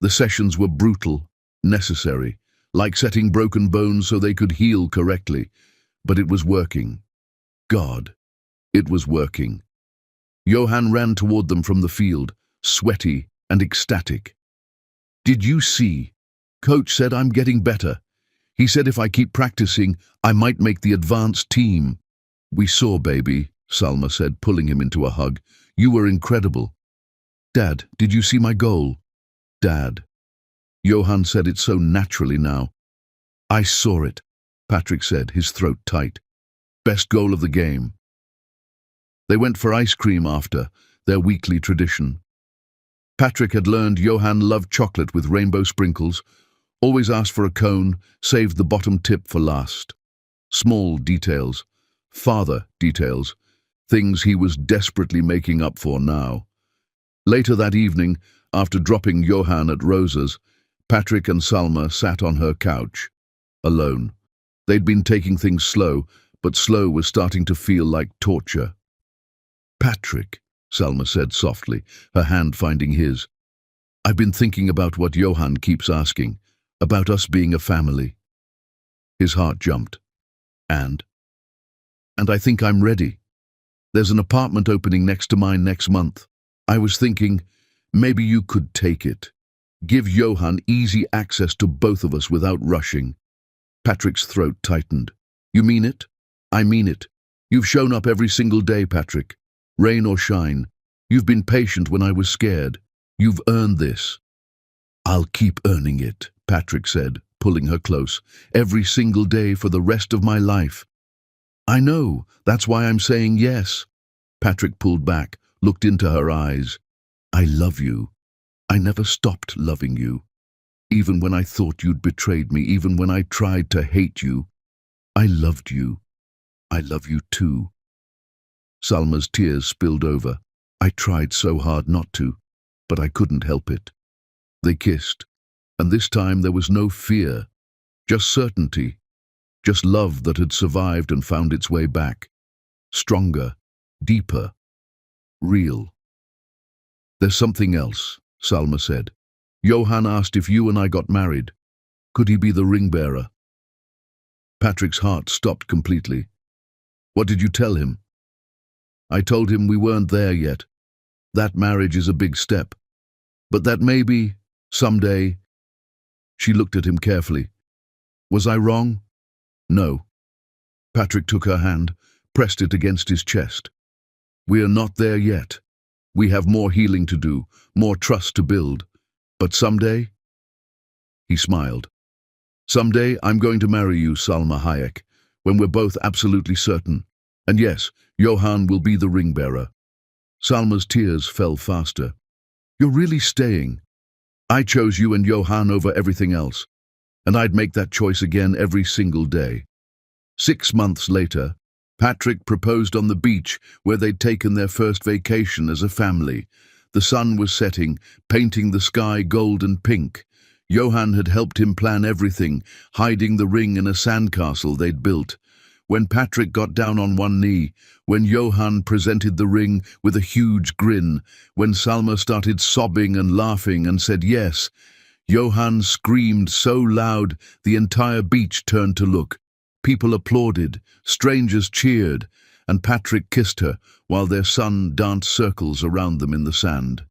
The sessions were brutal, necessary, like setting broken bones so they could heal correctly. But it was working. God, it was working. Johan ran toward them from the field, sweaty and ecstatic. Did you see? Coach said I'm getting better. He said if I keep practicing, I might make the advanced team. We saw, baby, Salma said, pulling him into a hug. You were incredible. Dad, did you see my goal? Dad. Johan said it so naturally now. I saw it, Patrick said, his throat tight. Best goal of the game. They went for ice cream after, their weekly tradition. Patrick had learned Johan loved chocolate with rainbow sprinkles, always asked for a cone, saved the bottom tip for last. Small details, father details, things he was desperately making up for now. Later that evening, after dropping Johan at Rosa's, Patrick and Salma sat on her couch, alone. They'd been taking things slow, but slow was starting to feel like torture. Patrick, Salma said softly, her hand finding his. I've been thinking about what Johan keeps asking, about us being a family. His heart jumped. And? And I think I'm ready. There's an apartment opening next to mine next month. I was thinking, maybe you could take it. Give Johan easy access to both of us without rushing. Patrick's throat tightened. You mean it? I mean it. You've shown up every single day, Patrick. Rain or shine. You've been patient when I was scared. You've earned this. I'll keep earning it, Patrick said, pulling her close, every single day for the rest of my life. I know, that's why I'm saying yes. Patrick pulled back, looked into her eyes. I love you. I never stopped loving you. Even when I thought you'd betrayed me, even when I tried to hate you, I loved you. I love you too. Salma's tears spilled over. I tried so hard not to, but I couldn't help it. They kissed, and this time there was no fear, just certainty, just love that had survived and found its way back. Stronger, deeper, real. There's something else, Salma said. Johan asked if you and I got married. Could he be the ring bearer? Patrick's heart stopped completely. What did you tell him? I told him we weren't there yet. That marriage is a big step. But that maybe, someday. She looked at him carefully. Was I wrong? No. Patrick took her hand, pressed it against his chest. We are not there yet. We have more healing to do, more trust to build. But someday? He smiled. Someday I'm going to marry you, Salma Hayek, when we're both absolutely certain. And yes, Johan will be the ring bearer. Salma's tears fell faster. You're really staying. I chose you and Johan over everything else, and I'd make that choice again every single day. 6 months later, Patrick proposed on the beach where they'd taken their first vacation as a family. The sun was setting, painting the sky gold and pink. Johan had helped him plan everything, hiding the ring in a sandcastle they'd built. When Patrick got down on one knee, when Johan presented the ring with a huge grin, when Salma started sobbing and laughing and said yes, Johan screamed so loud the entire beach turned to look. People applauded, strangers cheered, and Patrick kissed her while their son danced circles around them in the sand.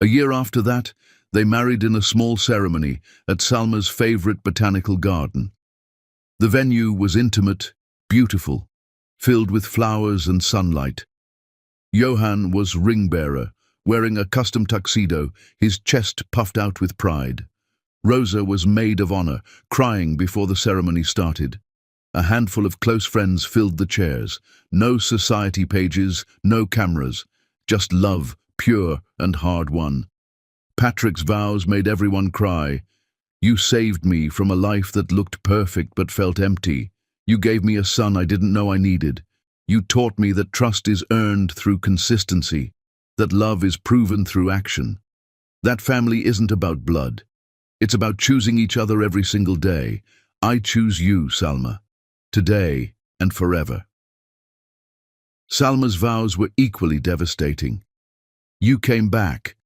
A year after that, they married in a small ceremony at Salma's favorite botanical garden. The venue was intimate, beautiful, filled with flowers and sunlight. Johan was ring-bearer, wearing a custom tuxedo, his chest puffed out with pride. Rosa was maid of honor, crying before the ceremony started. A handful of close friends filled the chairs. No society pages, no cameras, just love, pure and hard-won. Patrick's vows made everyone cry. You saved me from a life that looked perfect but felt empty. You gave me a son I didn't know I needed. You taught me that trust is earned through consistency, that love is proven through action. That family isn't about blood. It's about choosing each other every single day. I choose you, Salma, today and forever. Salma's vows were equally devastating. You came back.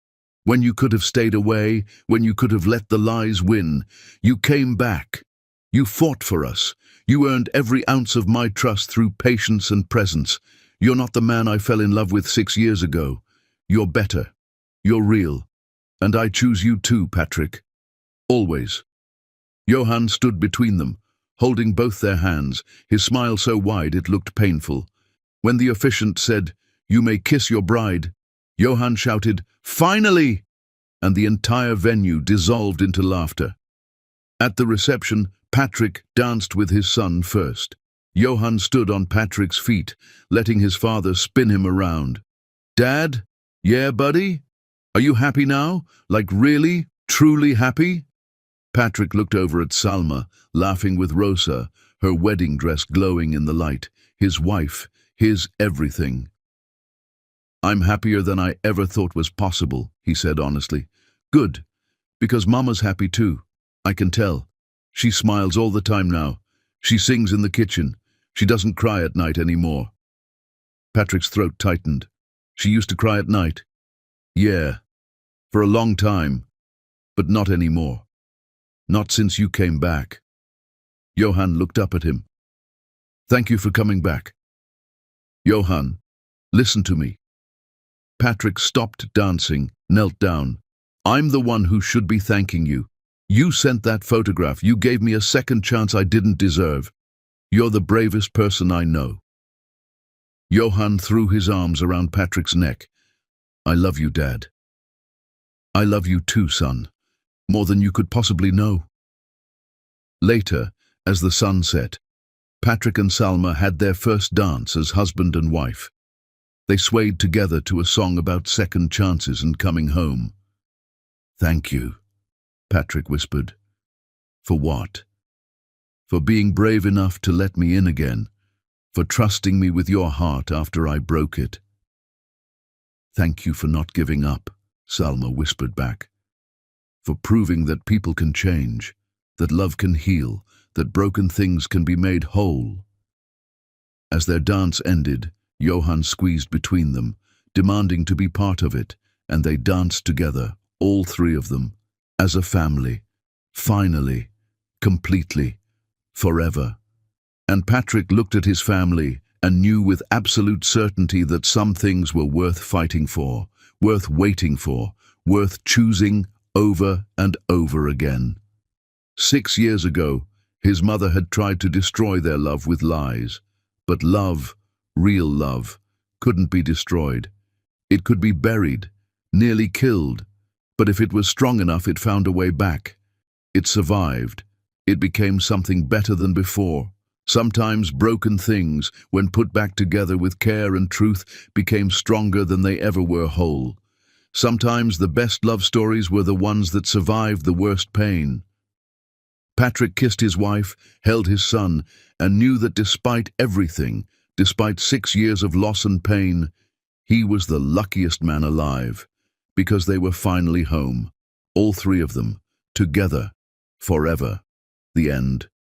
When you could have stayed away, when you could have let the lies win, you came back. You fought for us. You earned every ounce of my trust through patience and presence. You're not the man I fell in love with 6 years ago. You're better. You're real. And I choose you too, Patrick. Always. Johan stood between them, holding both their hands, his smile so wide it looked painful. When the officiant said, "You may kiss your bride," Johan shouted, "Finally!" And the entire venue dissolved into laughter. At the reception, Patrick danced with his son first. Johan stood on Patrick's feet, letting his father spin him around. "Dad? Yeah, buddy? Are you happy now? Like really, truly happy?" Patrick looked over at Salma, laughing with Rosa, her wedding dress glowing in the light, his wife, his everything. "I'm happier than I ever thought was possible," he said honestly. "Good, because Mama's happy too. I can tell. She smiles all the time now. She sings in the kitchen. She doesn't cry at night anymore." Patrick's throat tightened. "She used to cry at night." "Yeah, for a long time, but not anymore. Not since you came back." Johann looked up at him. Thank you for coming back. Johann, listen to me. Patrick stopped dancing, knelt down. I'm the one who should be thanking you. You sent that photograph. You gave me a second chance I didn't deserve. You're the bravest person I know. Johann threw his arms around Patrick's neck. I love you, Dad. I love you too, son. More than you could possibly know. Later, as the sun set, Patrick and Salma had their first dance as husband and wife. They swayed together to a song about second chances and coming home. Thank you, Patrick whispered. For what? For being brave enough to let me in again, for trusting me with your heart after I broke it. Thank you for not giving up, Salma whispered back. For proving that people can change, that love can heal, that broken things can be made whole. As their dance ended, Johann squeezed between them, demanding to be part of it, and they danced together, all three of them, as a family, finally, completely, forever. And Patrick looked at his family and knew with absolute certainty that some things were worth fighting for, worth waiting for, worth choosing over and over again. 6 years ago, his mother had tried to destroy their love with lies, but love, real love, couldn't be destroyed. It could be buried, nearly killed, but if it was strong enough, it found a way back. It survived. It became something better than before. Sometimes broken things, when put back together with care and truth, became stronger than they ever were whole. Sometimes the best love stories were the ones that survived the worst pain. Patrick kissed his wife, held his son, and knew that despite everything, despite 6 years of loss and pain, he was the luckiest man alive, because they were finally home, all three of them, together, forever. The end.